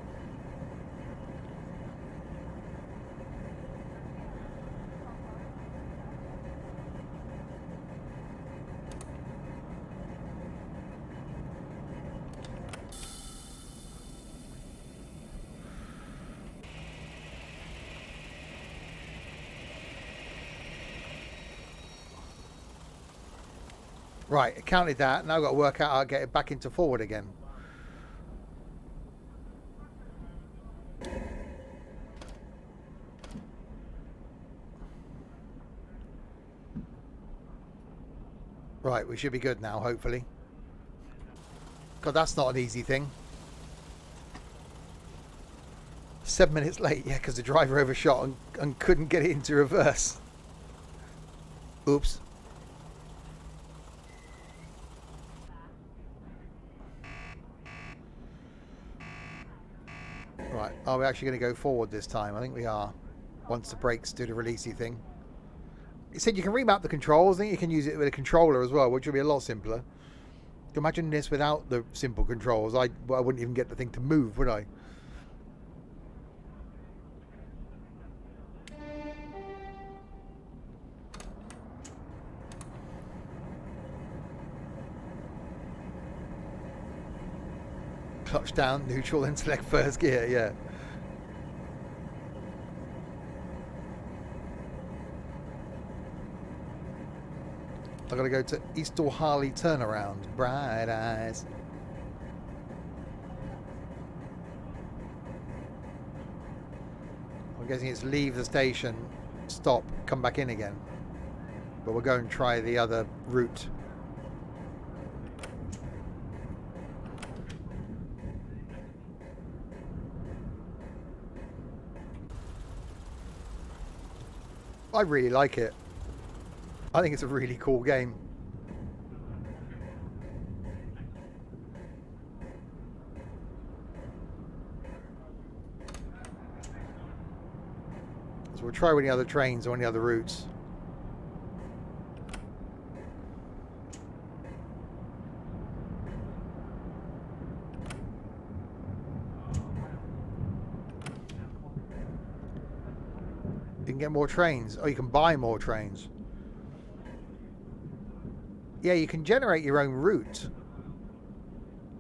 Speaker 1: Right, it counted that. Now I've got to work out how to get it back into forward again. Right, we should be good now, hopefully. God, that's not an easy thing. 7 minutes late, yeah, because the driver overshot and couldn't get it into reverse. Oops. Right, are we actually going to go forward this time? I think we are. Once the brakes do the releasey thing. It said you can remap the controls. I think you can use it with a controller as well, which would be a lot simpler. Imagine this without the simple controls. I wouldn't even get the thing to move, would I? Clutch down, neutral, and select first gear, yeah. I've got to go to Eastall Harley turnaround. Bright eyes. I'm guessing it's leave the station, stop, come back in again. But we'll go and try the other route. I really like it. I think it's a really cool game. So we'll try with any other trains or any other routes. You can get more trains. Oh, you can buy more trains. Yeah, you can generate your own route,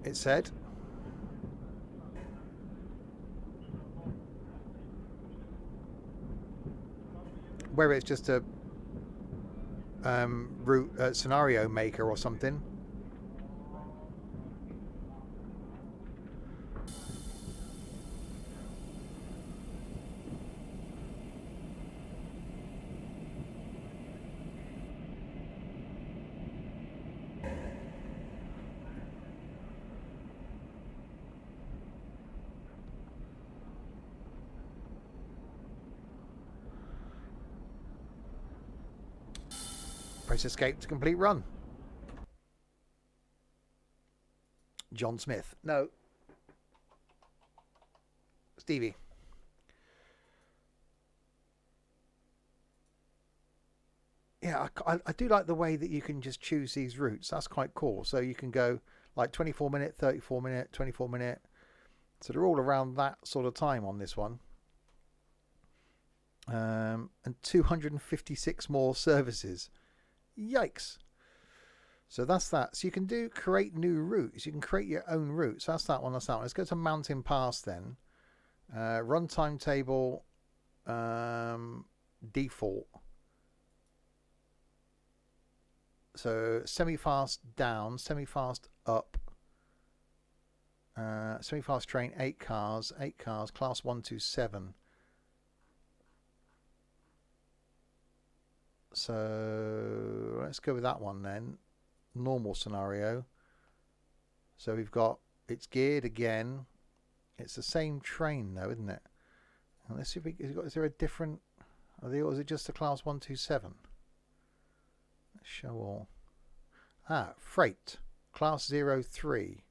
Speaker 1: it said. Whether it's just a route scenario maker or something. Press escape to complete run. John Smith. No. Stevie. Yeah, I do like the way that you can just choose these routes. That's quite cool. So you can go like 24 minute, 34 minute, 24 minute. So they're all around that sort of time on this one. And 256 more services. Yikes. So that's that. So you can do create new routes. You can create your own routes. So that's that one. That's that one. Let's go to Mountain Pass then. Run timetable. Default. So semi-fast down, semi-fast up, Semi-fast train, 8 cars, class 127. So let's go with that one then. Normal scenario. So we've got, it's geared again. It's the same train though, isn't it? And let's see if is there a different, or is it just a class 127? Let's show all. Freight. Class 03.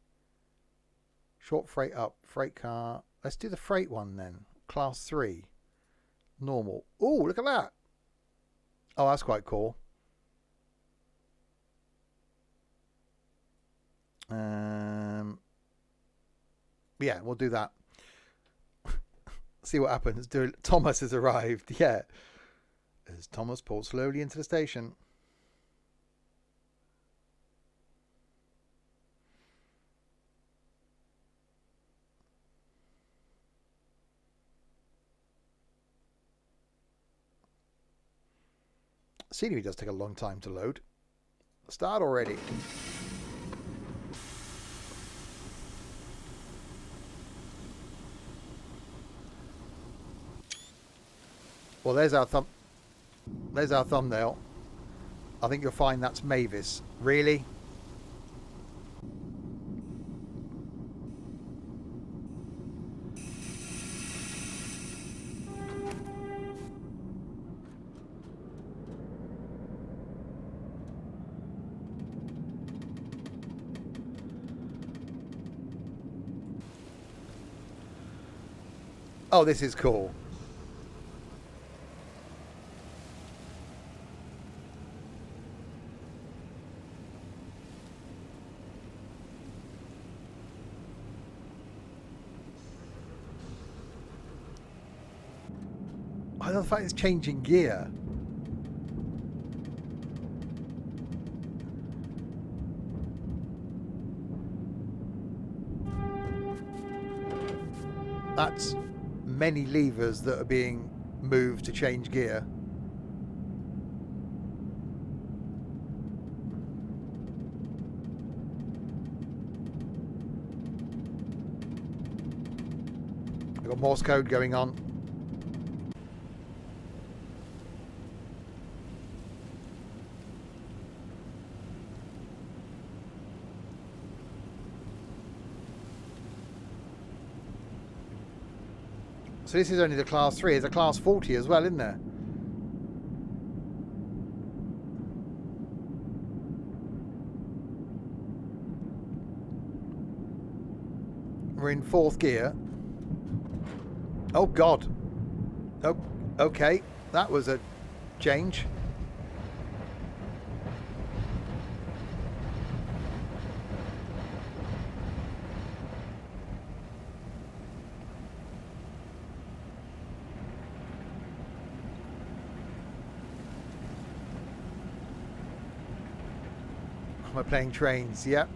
Speaker 1: Short freight up. Freight car. Let's do the freight one then. Class 3. Normal. Oh, look at that. Oh, that's quite cool. Yeah, we'll do that. See what happens. Thomas has arrived. Yeah. As Thomas pulls slowly into the station. Scenery does take a long time to load. Start already. Well, there's our thumbnail. I think you'll find that's Mavis. Really? Oh, this is cool. I love the fact it's changing gear. That's many levers that are being moved to change gear. We've got Morse code going on. So this is only the class 3. There's a class 40 as well, isn't there? We're in 4th gear. Oh God. Oh, okay. That was a change. We're playing trains, yep.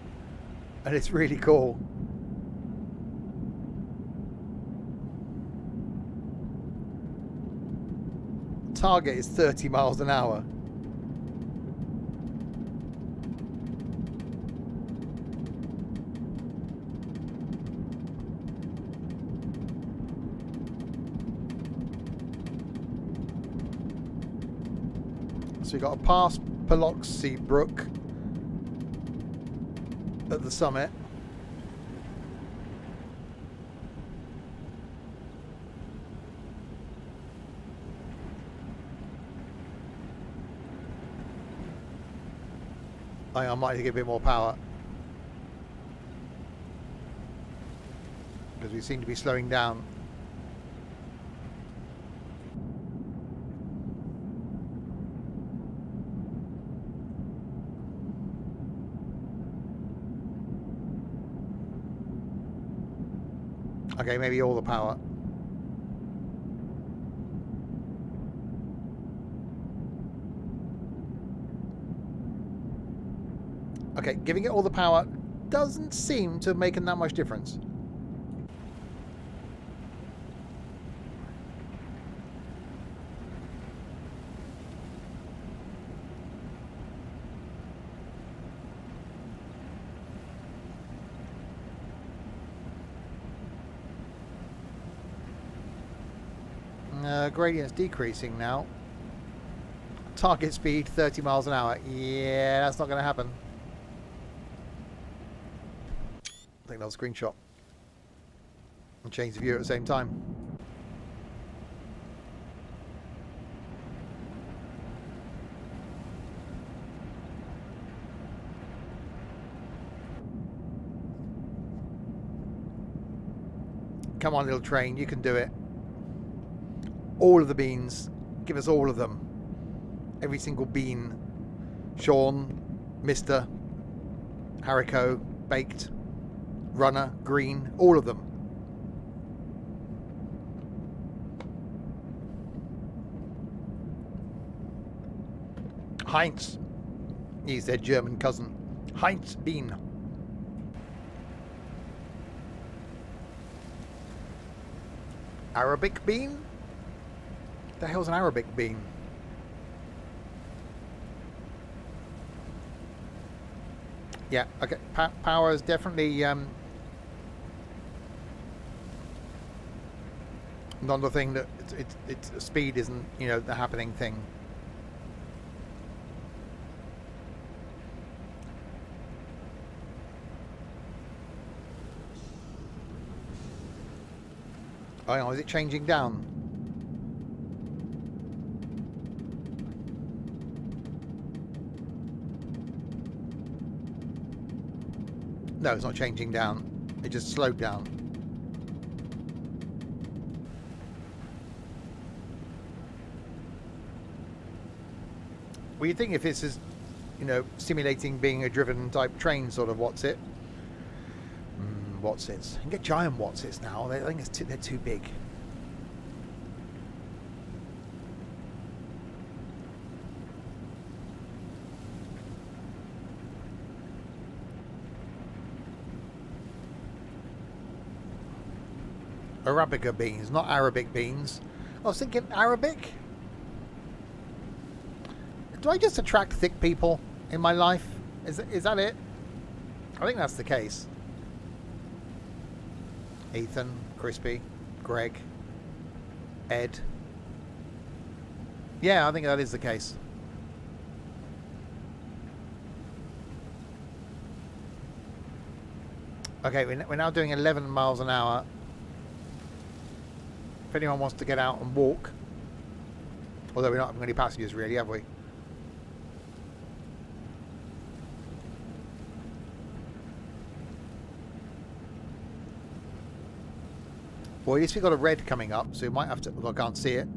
Speaker 1: And it's really cool. Target is 30 miles an hour. So we got to pass Peloxy Brook at the summit. I might need to get a bit more power because we seem to be slowing down. Okay, maybe all the power. Okay, giving it all the power doesn't seem to have making that much difference. Gradient's decreasing now. Target speed 30 miles an hour. Yeah, that's not going to happen. I think I'll screenshot and change the view at the same time. Come on, little train, you can do it. All of the beans. Give us all of them. Every single bean. Sean, Mr. Harrico, Baked, Runner, Green, all of them. Heinz. He's their German cousin. Heinz Bean. Arabic bean? The hell's an Arabic bean? Yeah, okay. Power is definitely not the thing that it's speed isn't, you know, the happening thing. Oh, hang on, is it changing down? No, it's not changing down. It just slowed down. Well, you'd think if this is, you know, simulating being a driven type train, sort of what's it? Watsits. You can get giant Watsits now. I think they're too big. Arabica beans, not Arabic beans. I was thinking Arabic. Do I just attract thick people in my life? Is that it? I think that's the case. Ethan, Crispy, Greg, Ed. Yeah, I think that is the case. Okay, we're now doing 11 miles an hour. If anyone wants to get out and walk, although we're not having any passengers really, have we? Well, at least we've got a red coming up, so we might have to, well, I can't see it.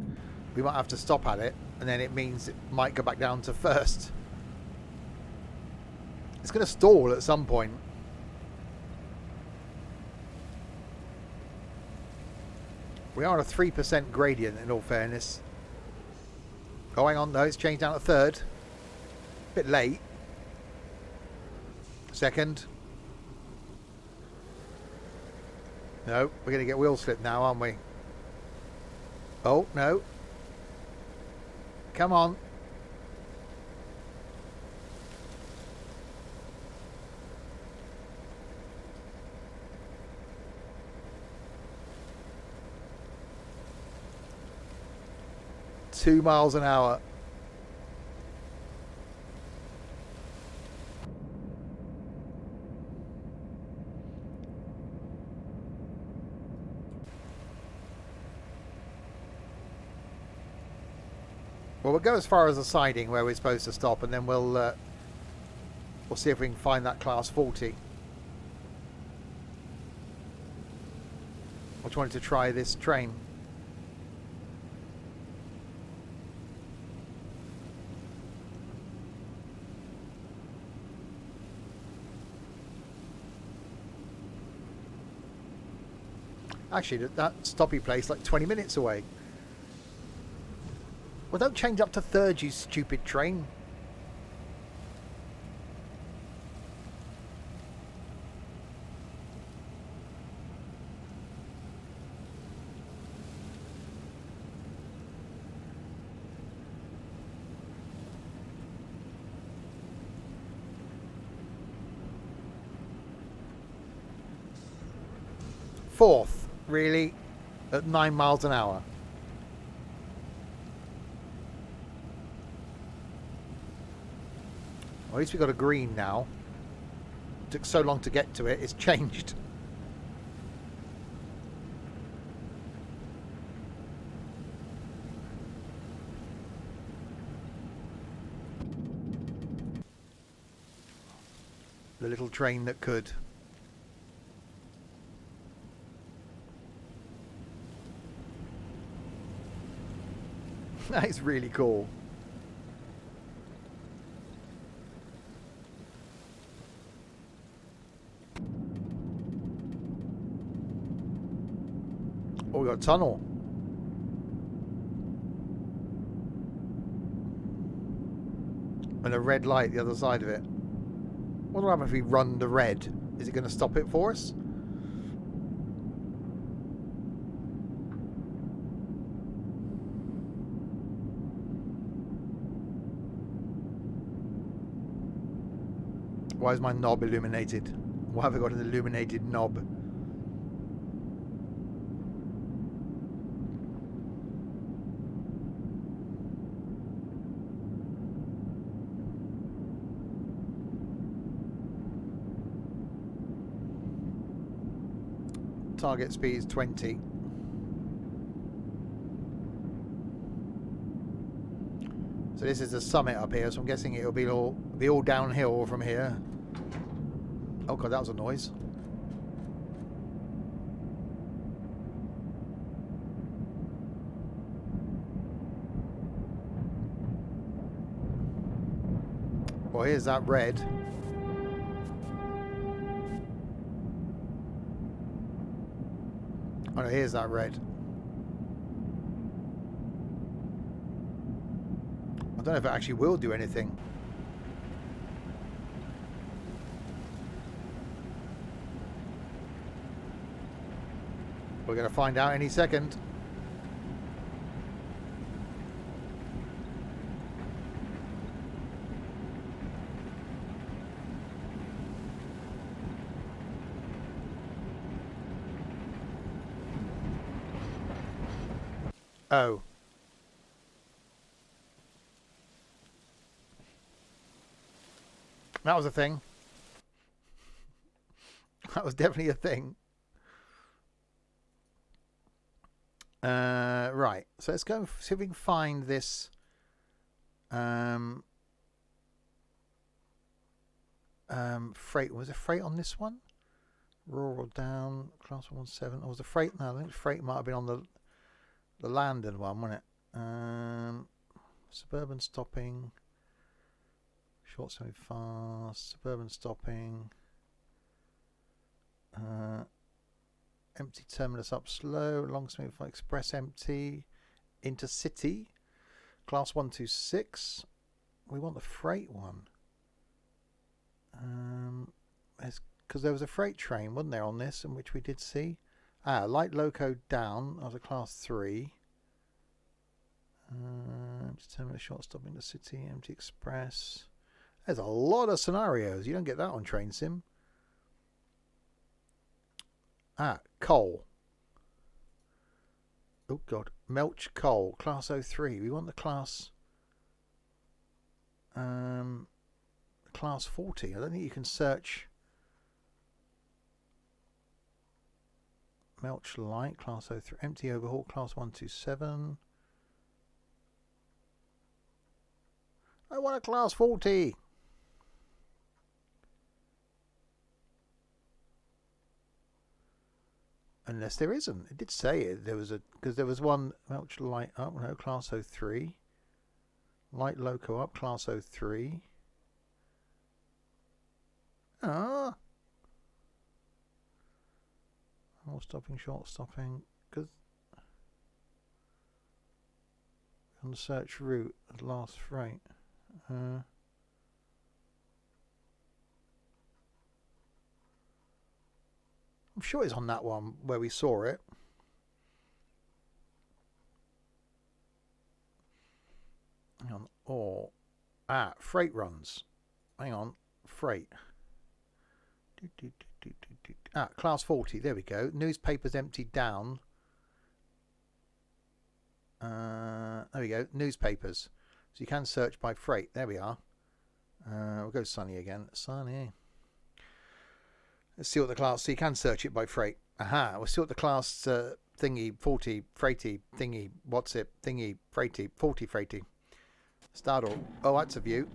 Speaker 1: We might have to stop at it, and then it means it might go back down to first. It's going to stall at some point. We are on a 3% gradient, in all fairness. Oh, hang on, no, it's changed down to third. Bit late. Second. No, we're going to get wheel slip now, aren't we? Oh, no. Come on. Two miles an hour. Well, we'll go as far as the siding where we're supposed to stop, and then we'll see if we can find that class 40. I just wanted to try this train. Actually, that stoppy place like 20 minutes away. Well, don't change up to third, you stupid train. Fourth, really? At 9 miles an hour. Well, at least we got a green now. It took so long to get to it, it's changed. The little train that could. That is really cool. Oh, we got a tunnel. And a red light the other side of it. What will happen if we run the red? Is it going to stop it for us? Why is my knob illuminated? Why have I got an illuminated knob? Target speed is 20. So this is the summit up here, so I'm guessing it'll be all downhill from here. Oh god, that was a noise. Well, here's that red. Oh no, here's that red. I don't know if it actually will do anything. We're going to find out any second. Oh. That was a thing. That was definitely a thing. Right. So let's go see if we can find this. Freight. Was there freight on this one? Rural down. Class 117. Or was the freight? No, I think freight might have been on the landed one, wasn't it? Suburban stopping. Short semi fast. Suburban stopping. Empty terminus up slow. Long semi express empty. Intercity. Class 126. We want the freight one. Because there was a freight train, wasn't there, on this, in which we did see. Light loco down. That was a class 3. Terminal short stop in the city. Empty express. There's a lot of scenarios. You don't get that on Train Sim. Coal. Oh god. Melch coal. Class 03. We want the class. Class 40. I don't think you can search. Melch light. Class 03. Empty overhaul. Class 127. I want a class 40. Unless there isn't. It did say it. There was a, because there was one Melch light up. No, class 03. Light loco up. Class 03. More stopping, short stopping. Because on the search route, the last freight. I'm sure it's on that one where we saw it. Hang on. Or freight runs. Hang on. Freight. Class 40. There we go. Newspapers emptied down. There we go. Newspapers. So you can search by freight. There we are. We'll go Sunny again. Sunny. Let's see what the class... So you can search it by freight. Aha. We'll see what the class thingy, 40, freighty, thingy, what's it, thingy, freighty, 40, freighty. Start all. Oh, that's a view.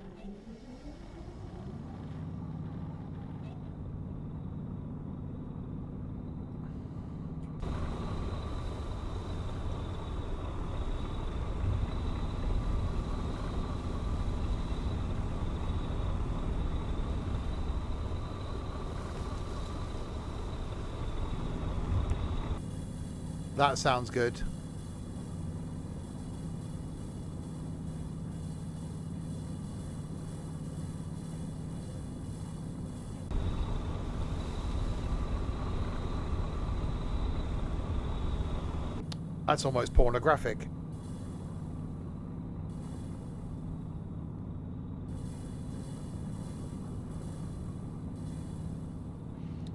Speaker 1: That sounds good. That's almost pornographic.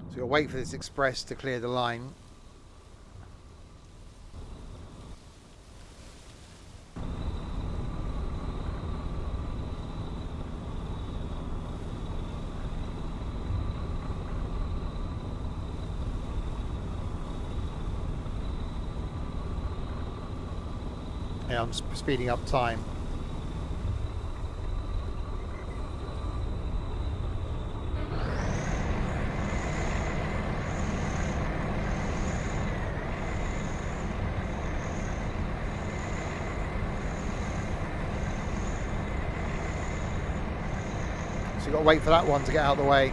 Speaker 1: So you'll wait for this express to clear the line. Yeah, I'm speeding up time. So you've got to wait for that one to get out of the way.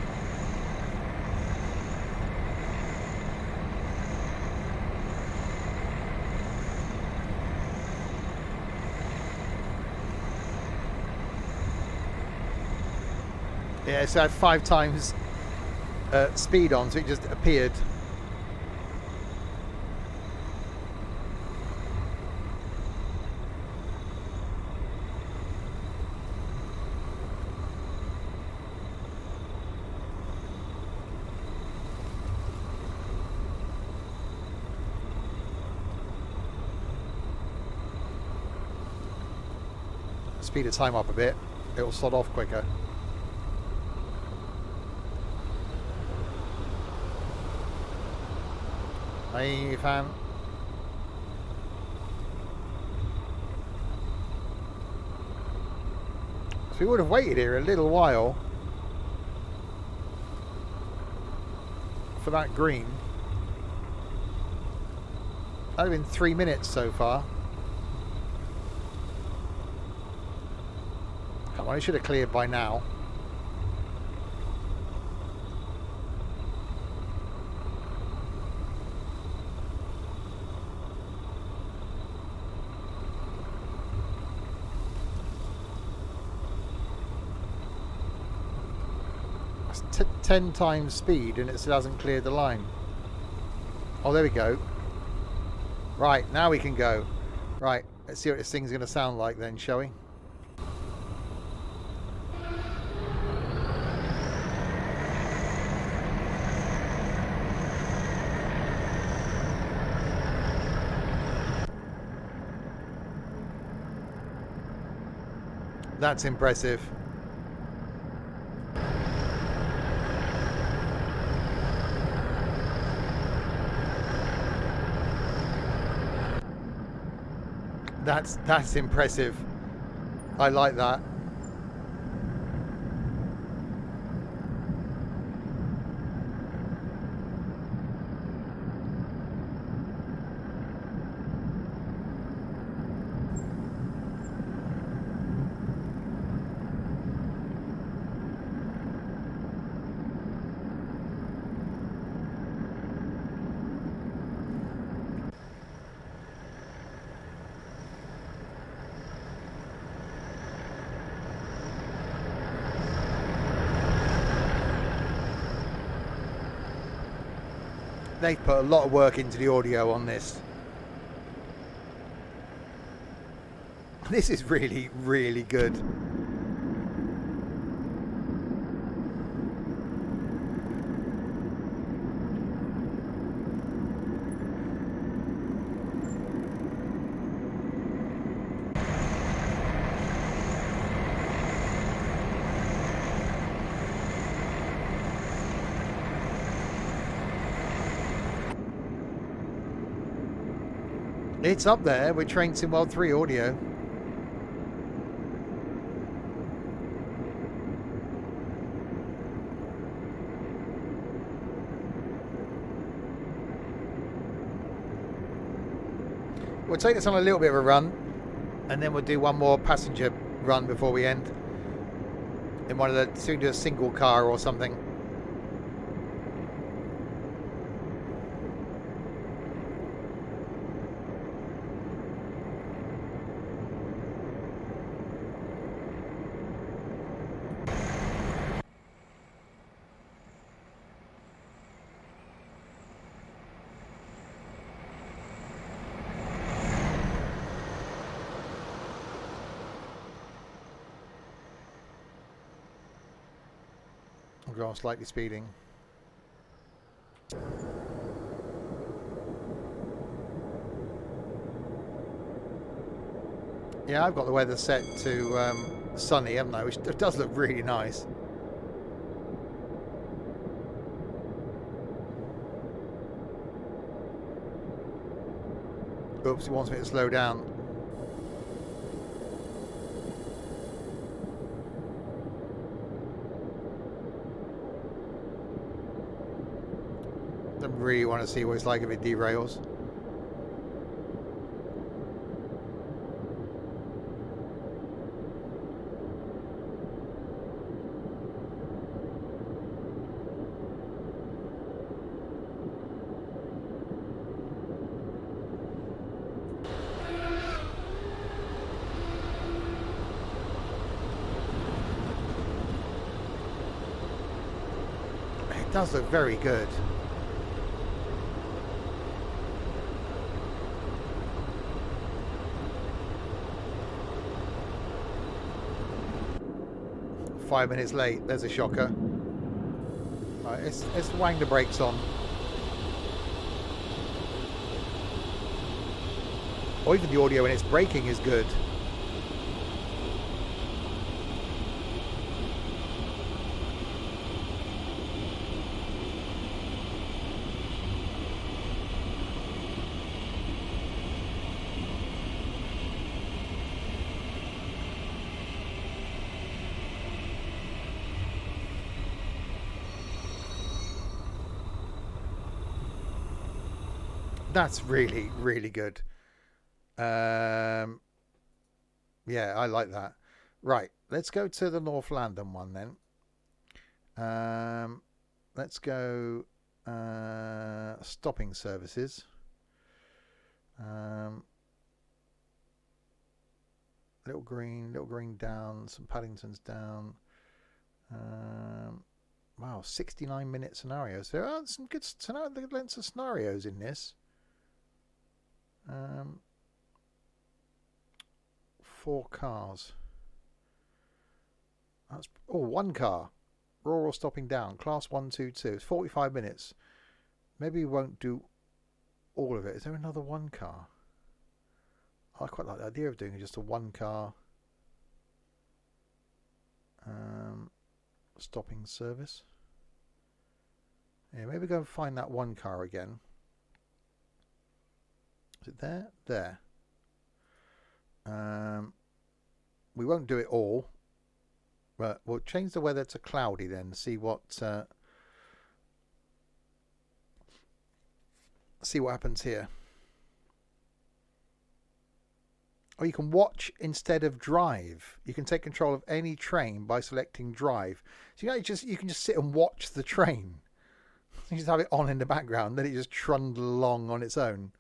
Speaker 1: Yeah, so I had 5 times speed on, so it just appeared. Speed the time up a bit, it'll slot off quicker. Hey, fan. So we would have waited here a little while for that green. That'd have been 3 minutes so far. Come on, it should have cleared by now. That's 10 times speed and it still hasn't cleared the line. Oh, there we go. Right, now we can go. Right, let's see what this thing's going to sound like then, shall we? That's impressive. That's impressive. I like that. They've put a lot of work into the audio on this. This is really, really good. It's up there with Train Sim World 3 audio. We'll take this on a little bit of a run, and then we'll do one more passenger run before we end. In one of the, so we can do a single car or something. I'll go on slightly speeding. Yeah, I've got the weather set to sunny, haven't I? Which does look really nice. Oops, it wants me to slow down. Don't really want to see what it's like if it derails. It does look very good. "5 minutes late." There's a shocker. Right, let's wang the brakes on. Or even the audio when it's braking is good. That's really, really good. Yeah, I like that. Right, let's go to the North London one then. Let's go stopping services. Little green down, St Paddington's down. Wow, 69-minute scenarios. There are some good lengths of scenarios in this. 4 cars. That's one car. Rural stopping down. Class 122. It's 45 minutes. Maybe we won't do all of it. Is there another 1 car? I quite like the idea of doing just a 1 car stopping service. Yeah, maybe go and find that 1 car again. Is it there? There. We won't do it all, but we'll change the weather to cloudy then. See what happens here. Or you can watch instead of drive. You can take control of any train by selecting drive. So you can just sit and watch the train. You just have it on in the background, then it just trundle along on its own.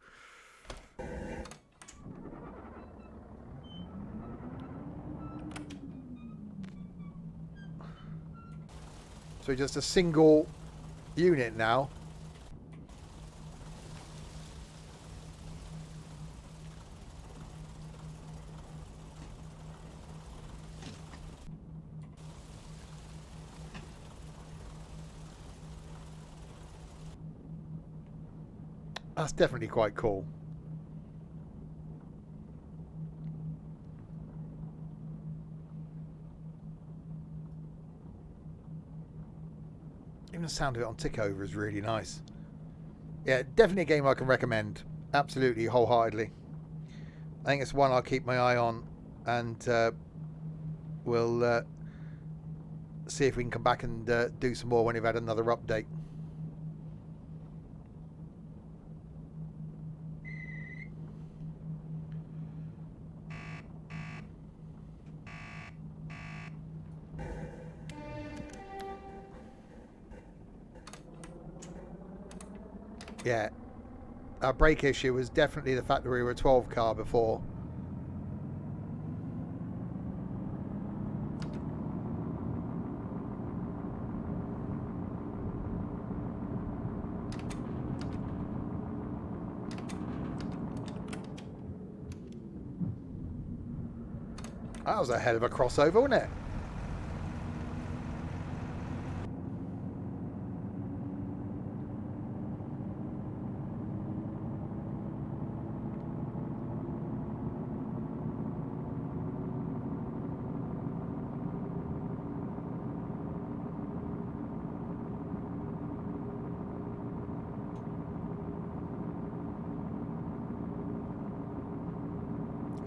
Speaker 1: So just a single unit now. That's definitely quite cool. Even the sound of it on tick over is really nice. Yeah, definitely a game I can recommend. Absolutely, wholeheartedly. I think it's one I'll keep my eye on, and we'll see if we can come back and do some more when we've had another update. Yeah, our brake issue was definitely the fact that we were a 12 car before. That was a hell of a crossover, wasn't it?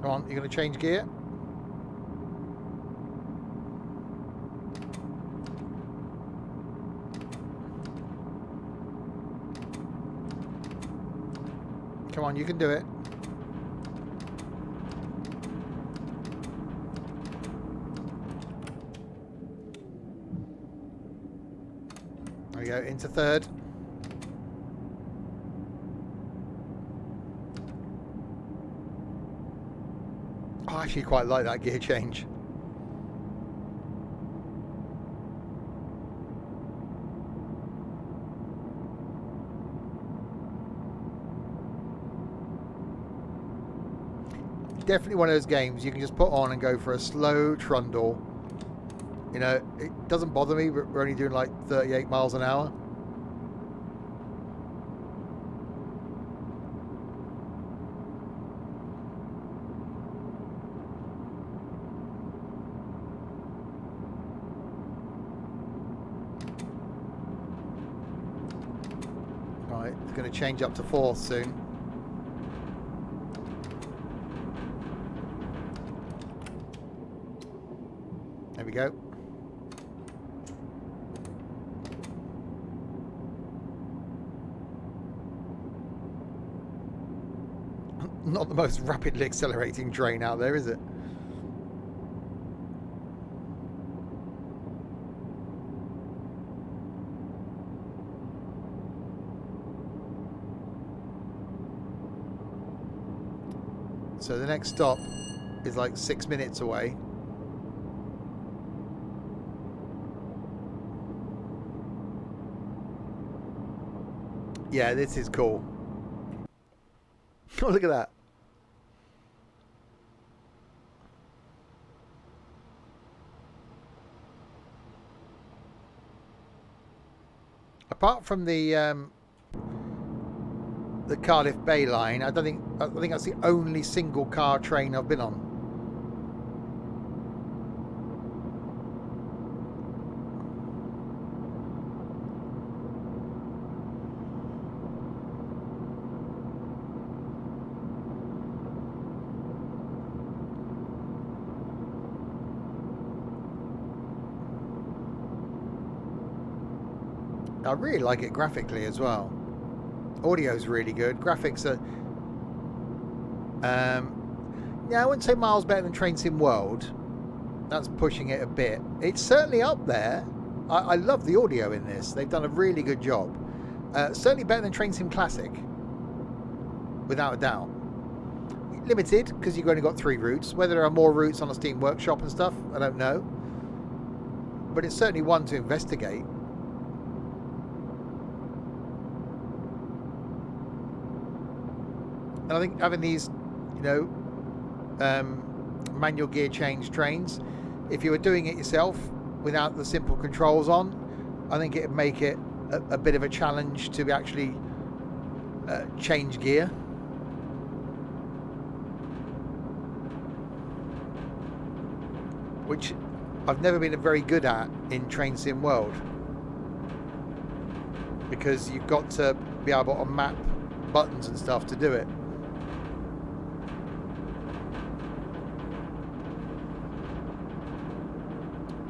Speaker 1: Come on, you're going to change gear? Come on, you can do it. There we go, into third. I actually quite like that gear change. Definitely one of those games you can just put on and go for a slow trundle. You know, it doesn't bother me. We're only doing like 38 miles an hour. Right, it's going to change up to fourth soon. There we go. Not the most rapidly accelerating train out there, is it? So the next stop is like 6 minutes away. Yeah, this is cool. Oh, look at that. Apart from the Cardiff Bay line, I think that's the only single car train I've been on. I really like it graphically as well. Audio's really good. Graphics are... yeah, I wouldn't say miles better than Train Sim World. That's pushing it a bit. It's certainly up there. I love the audio in this. They've done a really good job. Certainly better than Train Sim Classic. Without a doubt. Limited, because you've only got 3 routes. Whether there are more routes on a Steam Workshop and stuff, I don't know. But it's certainly one to investigate. And I think having these, you know, manual gear change trains, if you were doing it yourself without the simple controls on, I think it would make it a bit of a challenge to actually change gear. Which I've never been very good at in Train Sim World, because you've got to be able to map buttons and stuff to do it.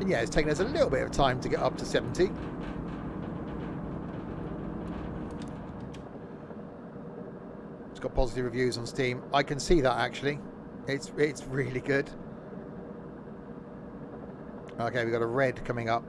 Speaker 1: And yeah, it's taken us a little bit of time to get up to 70. It's got positive reviews on Steam. I can see that actually. It's really good. Okay, we've got a red coming up.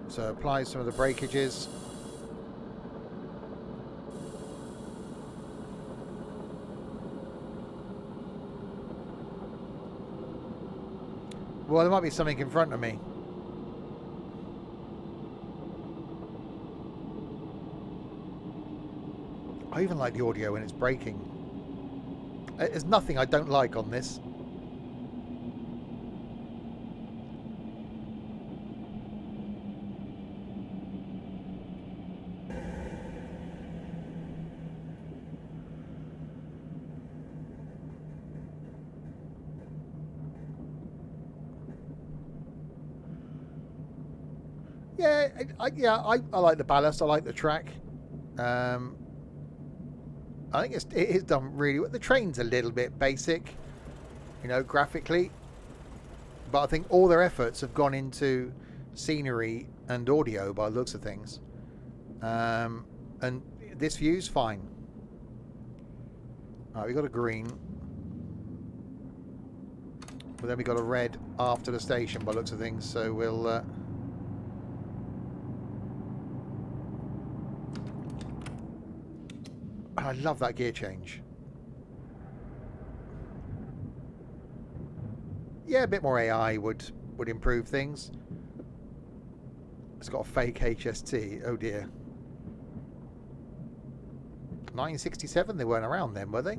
Speaker 1: So apply some of the breakages. Well, there might be something in front of me. I even like the audio when it's braking. There's nothing I don't like on this. Yeah, I like the ballast. I like the track. I think it is done really well. The train's a little bit basic, you know, graphically. But I think all their efforts have gone into scenery and audio by the looks of things. And this view's fine. Alright, we got a green. But then we got a red after the station by the looks of things. So we'll... I love that gear change. Yeah, a bit more AI would improve things. It's got a fake HST. Oh dear. 1967? They weren't around then, were they?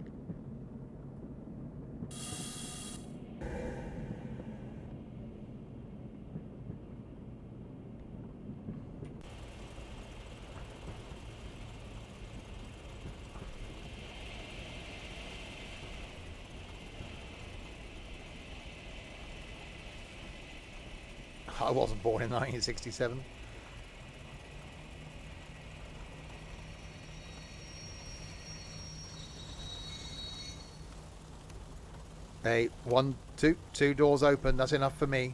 Speaker 1: I wasn't born in 1967. Hey, two doors open. That's enough for me.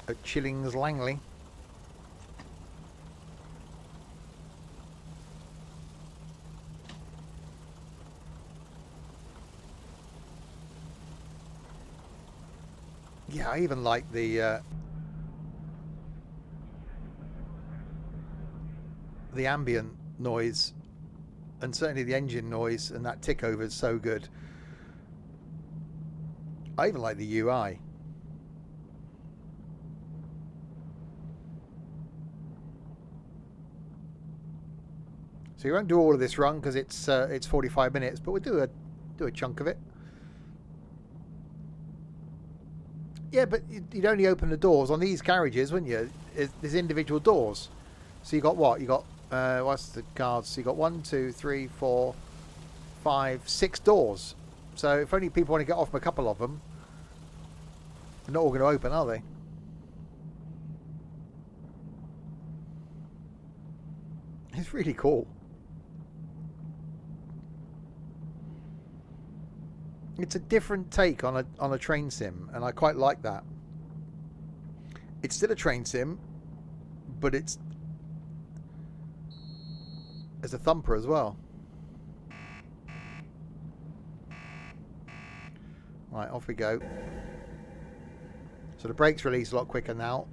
Speaker 1: At Chillings Langley. Yeah, I even like the ambient noise, and certainly the engine noise, and that tick over is so good. I even like the UI. So you won't do all of this run because it's 45 minutes, but we'll do a chunk of it. Yeah, but you'd only open the doors on these carriages, wouldn't you? There's individual doors. So you got what? You got what's the cards? So you got 1, 2, 3, 4, 5, 6 doors. So if only people want to get off a couple of them, they're not all going to open, are they? It's really cool. It's a different take on a train sim, and I quite like that. It's still a train sim, but it's a thumper as well. Right, off we go. So the brakes release a lot quicker now.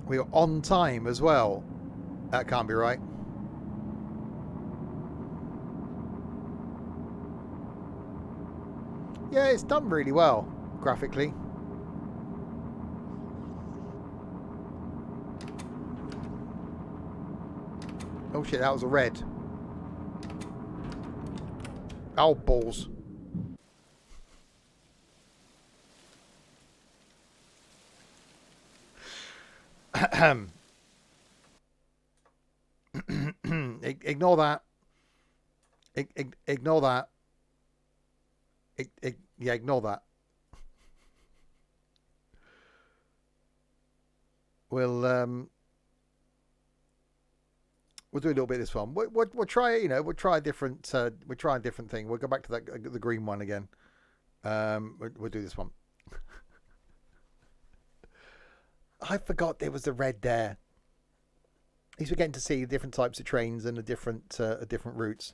Speaker 1: We are on time as well. That can't be right. Yeah, it's done really well graphically. Oh shit, that was a red. Oh, balls. Ignore that. Ignore that. Yeah, ignore that. We'll do a little bit of this one. We'll try. You know, we'll try a different. We'll try a different thing. We'll go back to the green one again. We'll do this one. I forgot there was a red there. At least we're getting to see different types of trains and the different routes.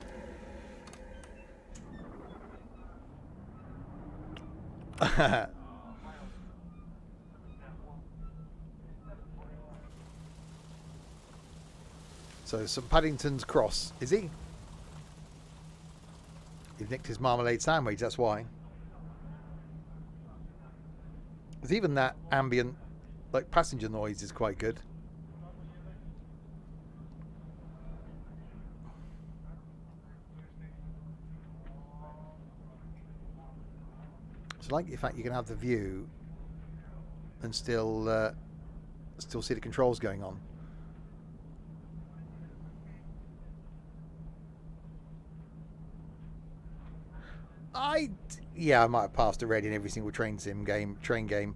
Speaker 1: So, St Paddington's Cross, is he? He's nicked his marmalade sandwich, that's why. Because even that ambient, like, passenger noise is quite good. So, like the fact you can have the view and still see the controls going on. I might have passed already in every single train game.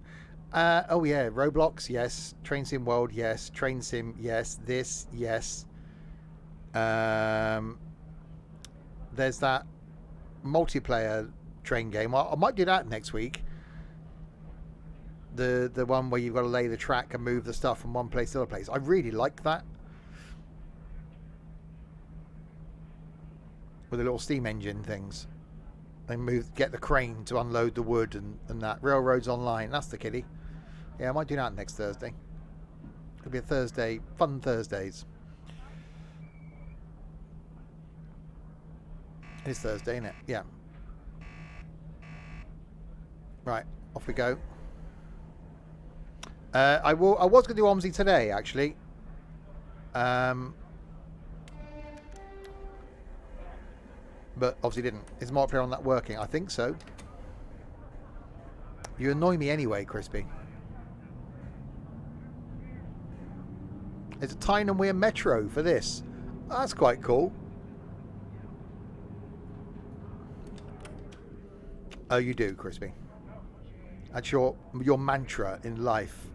Speaker 1: Oh yeah, Roblox, yes. Train sim world, yes. Train sim, yes. This, yes. There's that multiplayer train game. I might do that next week. The one where you've got to lay the track and move the stuff from one place to another place. I really like that. With the little steam engine things. They get the crane to unload the wood and that. Railroads Online, that's the kiddie. Yeah, I might do that next Thursday. It'll be a Thursday, fun Thursdays. It's Thursday, isn't it? Yeah. Right, off we go. I was going to do OMSI today, actually. But obviously didn't. Is multiplayer on that working? I think so. You annoy me anyway, Crispy. There's a Tyne and Weir Metro for this. That's quite cool. Oh, you do, Crispy. That's your mantra in life.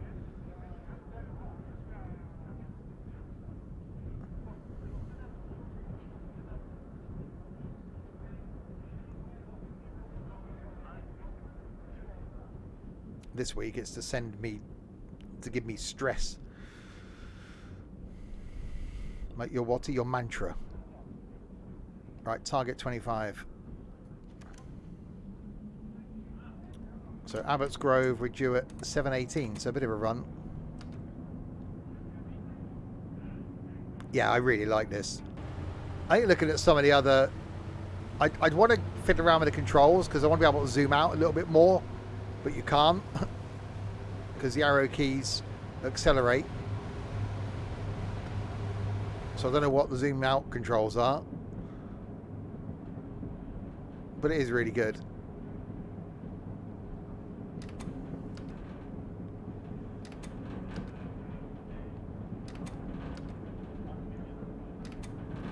Speaker 1: This week it's to give me stress. Like your mantra. Right, target 25. So Abbots Grove, we're due at 7:18, so a bit of a run. Yeah, I really like this. I think looking at some of the other... I'd want to fit around with the controls because I want to be able to zoom out a little bit more, but you can't because the arrow keys accelerate. So I don't know what the zoom out controls are, but it is really good.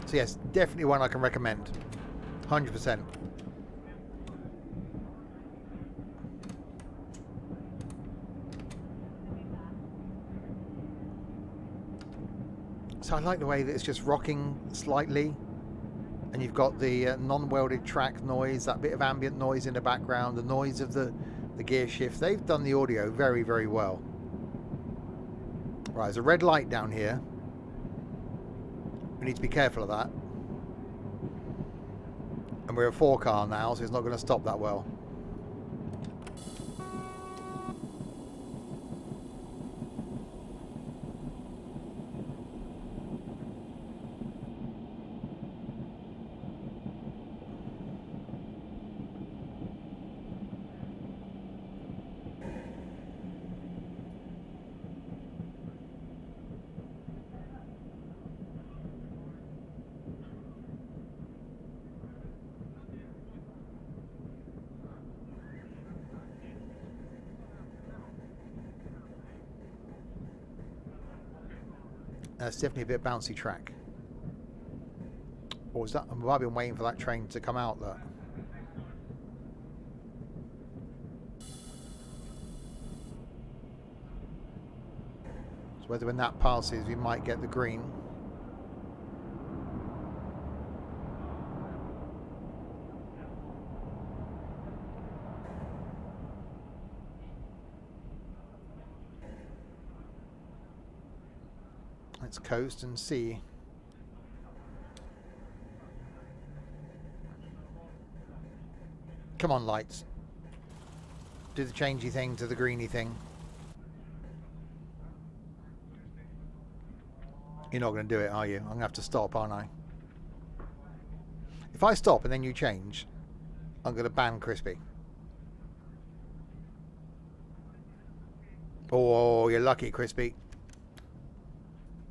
Speaker 1: So yes, definitely one I can recommend. 100%. So I like the way that it's just rocking slightly, and you've got the non-welded track noise, that bit of ambient noise in the background, the noise of the gear shift. They've done the audio very, very well. Right, there's a red light down here. We need to be careful of that. And we're a 4-car now, so it's not going to stop that well. It's definitely a bit bouncy track. Or is that? I've been waiting for that train to come out. That. So whether when that passes, we might get the green. Let's coast and see. Come on, lights. Do the changey thing to the greeny thing. You're not going to do it, are you? I'm going to have to stop, aren't I? If I stop and then you change, I'm going to ban Crispy. Oh, you're lucky, Crispy.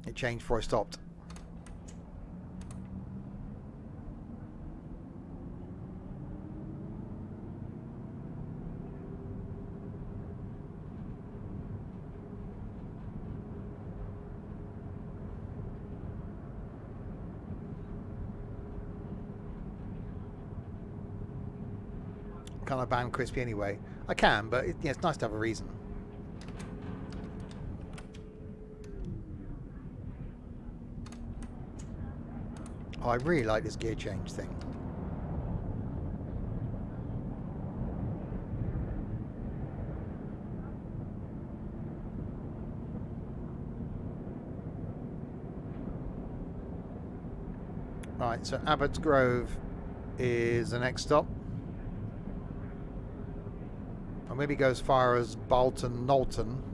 Speaker 1: It changed before I stopped. Can't I ban Crispy anyway? I can, but yeah, it's nice to have a reason. Oh, I really like this gear change thing. Right, so Abbott's Grove is the next stop. Or maybe go as far as Bolton, Knowlton.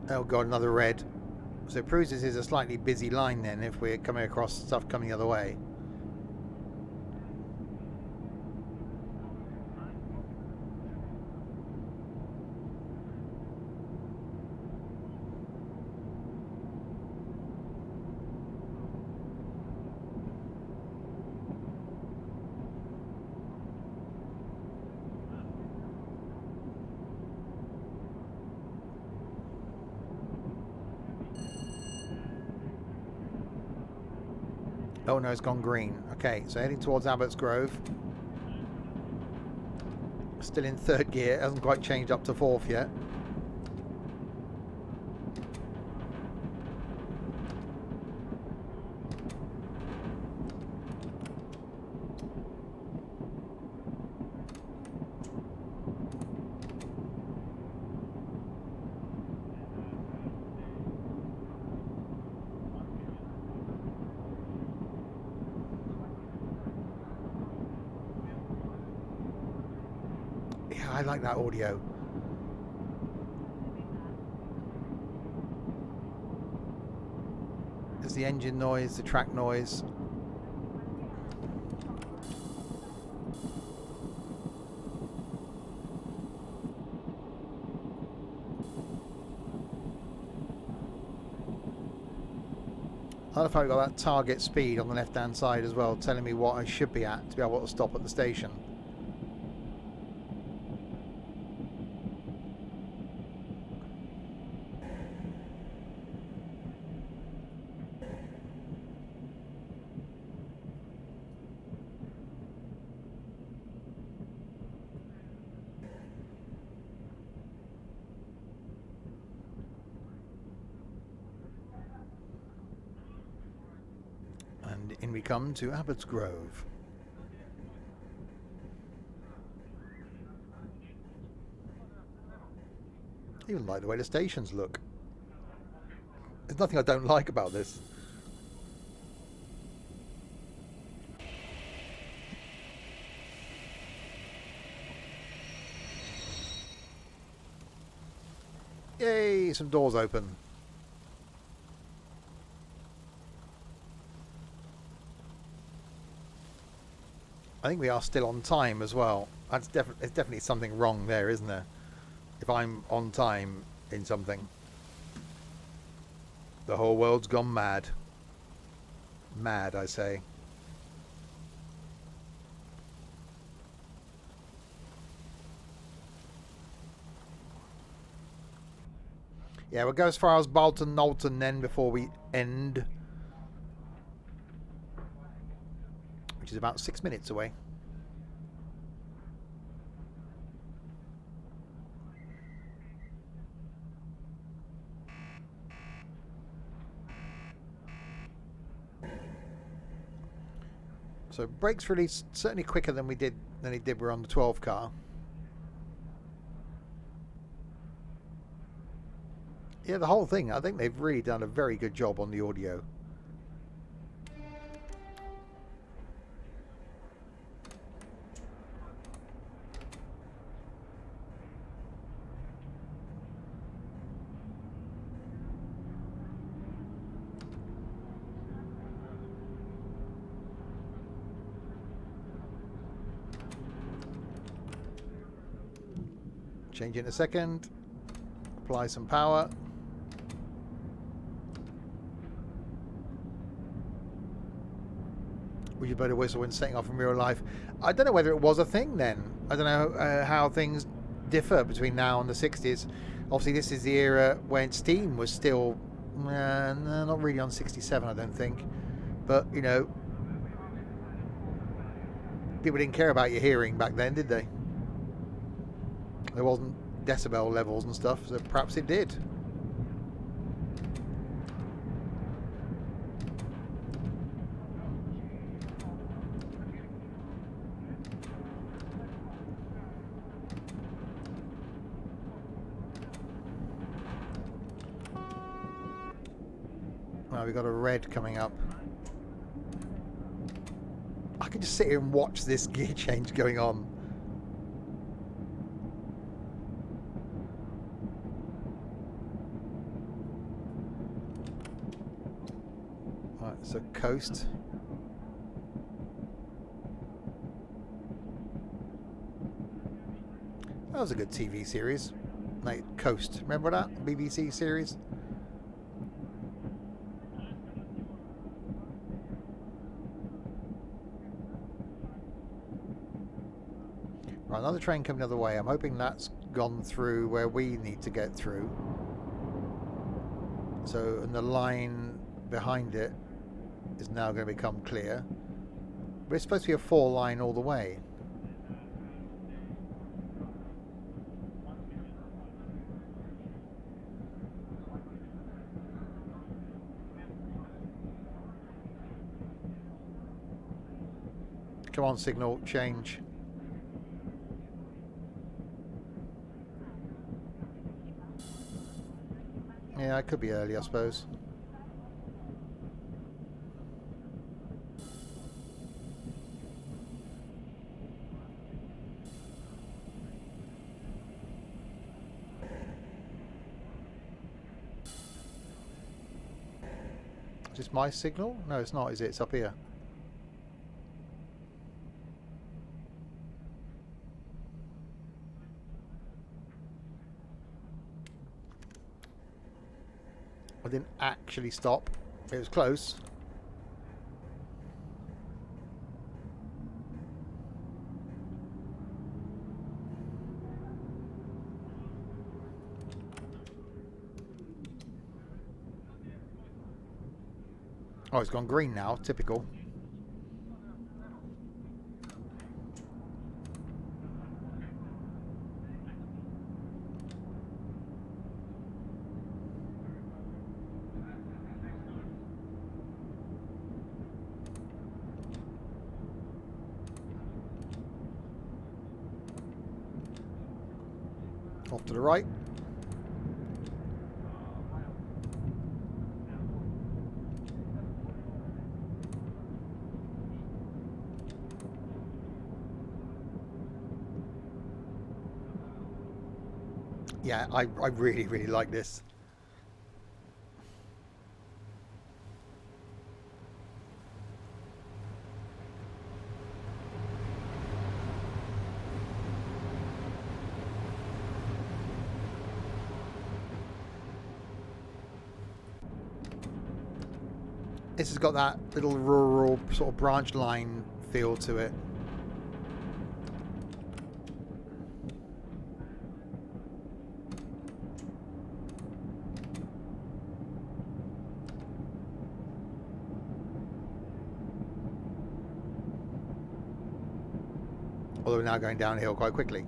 Speaker 1: Oh god, another red. So it proves this is a slightly busy line then if we're coming across stuff coming the other way. Oh no, it's gone green. Okay, so heading towards Abbott's Grove. Still in third gear, hasn't quite changed up to fourth yet. Yeah, I like that audio. There's the engine noise, the track noise. I love how we got that target speed on the left hand side as well, telling me what I should be at to be able to stop at the station. And in we come to Abbott's Grove. I even like the way the stations look. There's nothing I don't like about this. Yay, some doors open. I think we are still on time as well. That's there's definitely something wrong there, isn't there? If I'm on time in something, the whole world's gone mad. Mad, I say. Yeah, we'll go as far as Bolton Knowlton then before we end, which is about 6 minutes away. So brakes release certainly quicker than it did. We're on the 12 car. Yeah, the whole thing. I think they've really done a very good job on the audio. Change in a second. Apply some power. Would you blow the whistle when setting off in real life? I don't know whether it was a thing then. I don't know how things differ between now and the 60s. Obviously, this is the era when steam was still not really on 67, I don't think. But, you know, people didn't care about your hearing back then, did they? There wasn't decibel levels and stuff, so perhaps it did. Well, we've got a red coming up. I can just sit here and watch this gear change going on. Right, so coast. That was a good TV series. Like Coast. Remember that? BBC series? Right, another train coming the other way. I'm hoping that's gone through where we need to get through. So, and the line behind it is now going to become clear. But it's supposed to be a 4-line all the way. Come on, signal, change. Yeah, I could be early, I suppose. Is this my signal? No, it's not, is it? It's up here. I didn't actually stop. It was close. Oh, it's gone green now. Typical. Off to the right. Yeah, I really, really like this. This has got that little rural sort of branch line feel to it. Although we're now going downhill quite quickly.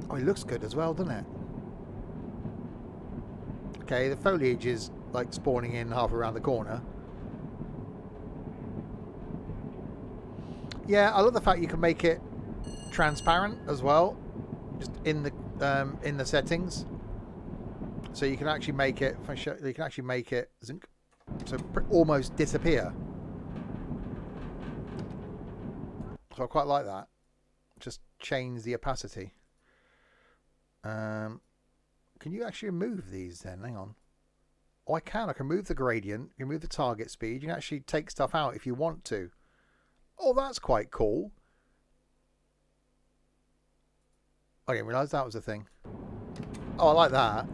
Speaker 1: Oh, it looks good as well, doesn't it? Okay, the foliage is like spawning in half around the corner. Yeah, I love the fact you can make it transparent as well, just in the settings. So you can actually make it. If I show, you can actually make it so almost disappear. So I quite like that. Just change the opacity. Can you actually remove these then? Hang on. Oh, I can. I can move the gradient. You can move the target speed. You can actually take stuff out if you want to. Oh, that's quite cool. I didn't realise that was a thing. Oh, I like that.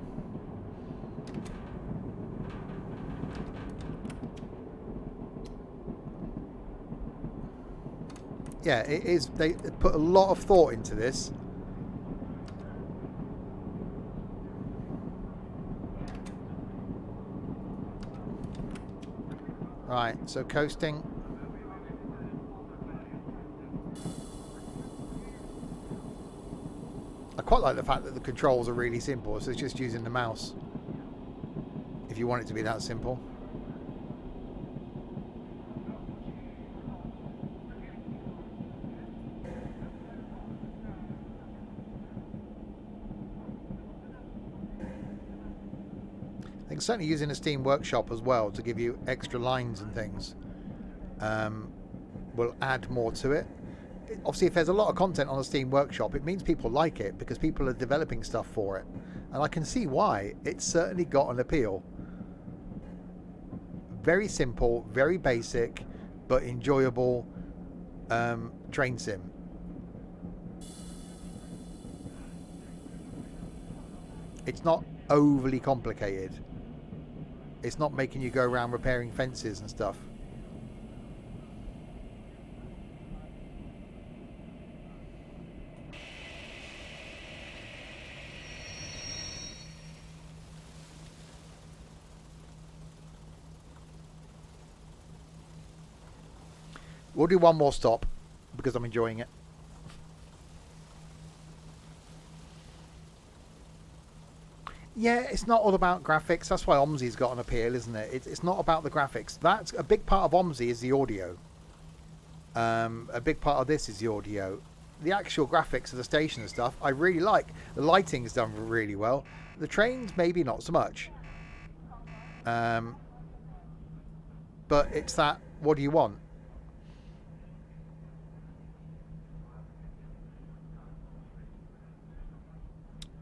Speaker 1: Yeah, it is. They put a lot of thought into this. Right, so coasting. I quite like the fact that the controls are really simple, so it's just using the mouse. If you want it to be that simple. I think certainly using a Steam Workshop as well to give you extra lines and things will add more to it. Obviously, if there's a lot of content on the Steam Workshop, it means people like it because people are developing stuff for it. And I can see why. It's certainly got an appeal. Very simple, very basic, but enjoyable train sim. It's not overly complicated. It's not making you go around repairing fences and stuff. We'll do one more stop because I'm enjoying it. Yeah, it's not all about graphics. That's why OMSI's got an appeal, isn't it? It's not about the graphics. That's a big part of OMSI is the audio. A big part of this is the audio. The actual graphics of the station and stuff, I really like. The lighting's done really well. The trains, maybe not so much. But it's that, what do you want?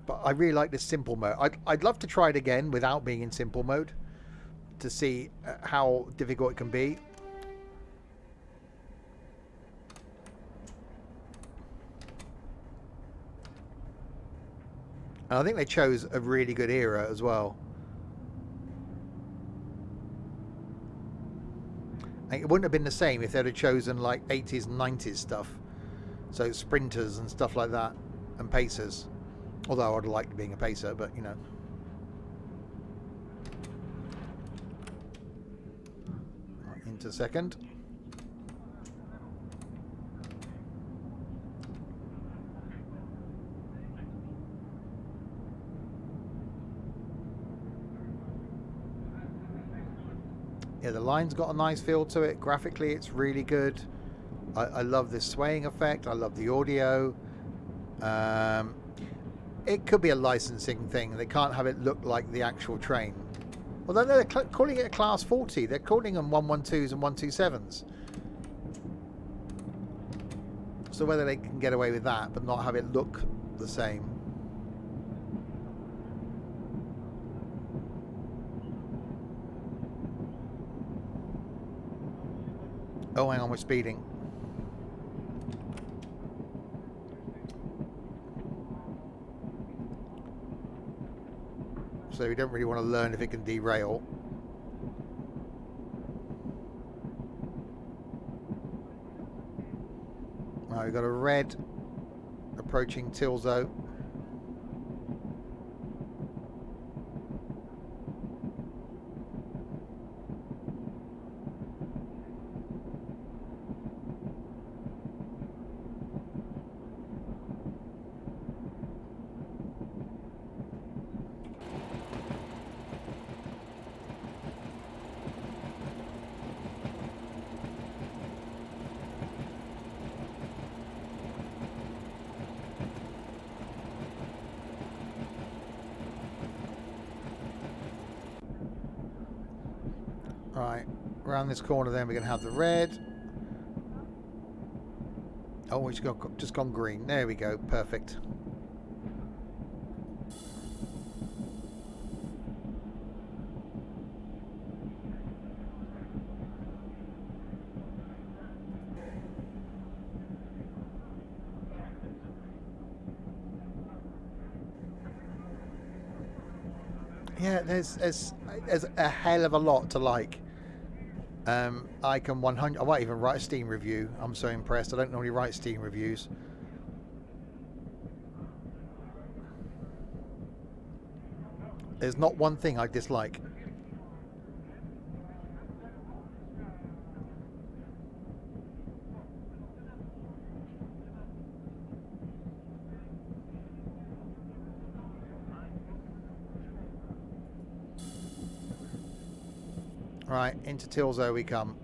Speaker 1: But I really like this simple mode. I'd love to try it again without being in simple mode to see how difficult it can be. And I think they chose a really good era as well. And it wouldn't have been the same if they'd have chosen like 80s and 90s stuff. So sprinters and stuff like that, and pacers. Although I'd have liked being a pacer, but you know. Into second. Yeah, the line's got a nice feel to it. Graphically, it's really good. I love this swaying effect. I love the audio. It could be a licensing thing. They can't have it look like the actual train. Although they're calling it a Class 40. They're calling them 112s and 127s. So whether they can get away with that, but not have it look the same. Oh, hang on, we're speeding. So we don't really want to learn if it can derail. Right, we've got a red approaching Tilzo. Right, around this corner then we're going to have the red. Oh, it's just gone green. There we go, perfect. Yeah, there's a hell of a lot to like. I can 100. I might even write a Steam review. I'm so impressed. I don't normally write Steam reviews. There's not one thing I dislike. Right, into Tilzo we come.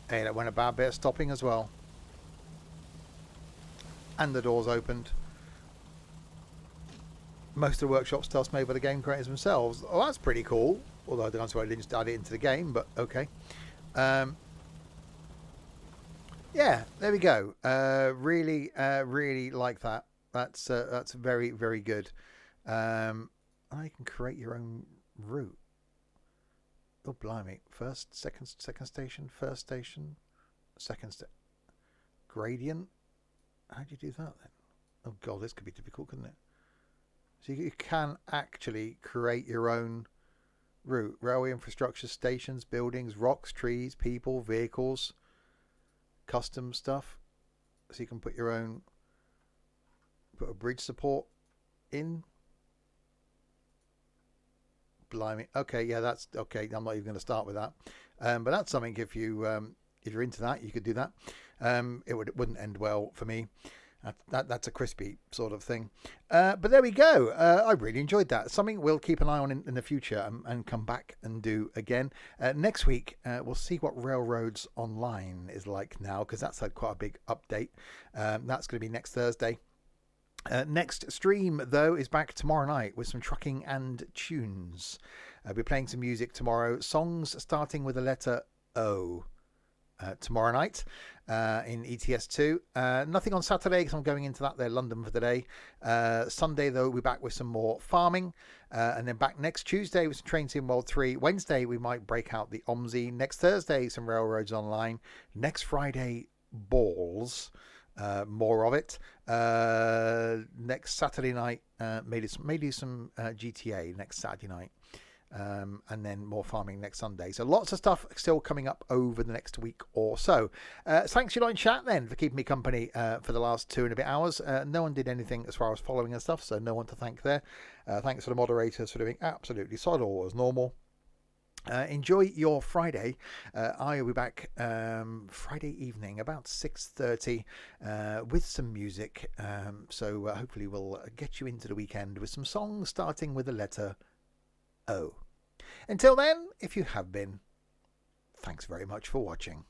Speaker 1: Hey, that went a bad bit of stopping as well. And the doors opened. Most of the workshop stuff's made by the game creators themselves. Oh, that's pretty cool. Although I don't know why I didn't start it into the game, but okay. Yeah, there we go. Really like that. That's very, very good. I can create your own route. Oh, blimey. First, second station, first station, second gradient. How do you do that then? Oh, God, this could be difficult, couldn't it? So you can actually create your own route. Railway infrastructure, stations, buildings, rocks, trees, people, vehicles, custom stuff. So you can put your own, put a bridge support in. Blimey. Okay, yeah, that's okay. I'm not even going to start with that. But that's something if you're into that, you could do that. It wouldn't end well for me. That's a crispy sort of thing. But there we go. I really enjoyed that. Something we'll keep an eye on in the future and come back and do again. Next week, we'll see what Railroads Online is like now, because that's had quite a big update. That's going to be next Thursday. Next stream, though, is back tomorrow night with some trucking and tunes. We're playing some music tomorrow. Songs starting with the letter O. Tomorrow night in ETS2. Nothing on Saturday because I'm going into that there London for the day. Sunday, though, we'll be back with some more farming. And then back next Tuesday with some Train Sim World 3. Wednesday, we might break out the OMSI. Next Thursday, some Railroads Online. Next Friday, Balls. More of it. Next Saturday night, maybe some GTA next Saturday night. And then more farming next Sunday. So lots of stuff still coming up over the next week or so. Thanks, you lot in chat then, for keeping me company for the last 2 and a bit hours. No one did anything as far as following and stuff, so no one to thank there. Thanks to the moderators for doing absolutely solid all as normal. Enjoy your Friday. I will be back Friday evening about 6:30 with some music. So hopefully we'll get you into the weekend with some songs starting with the letter O. Until then, if you have been, thanks very much for watching.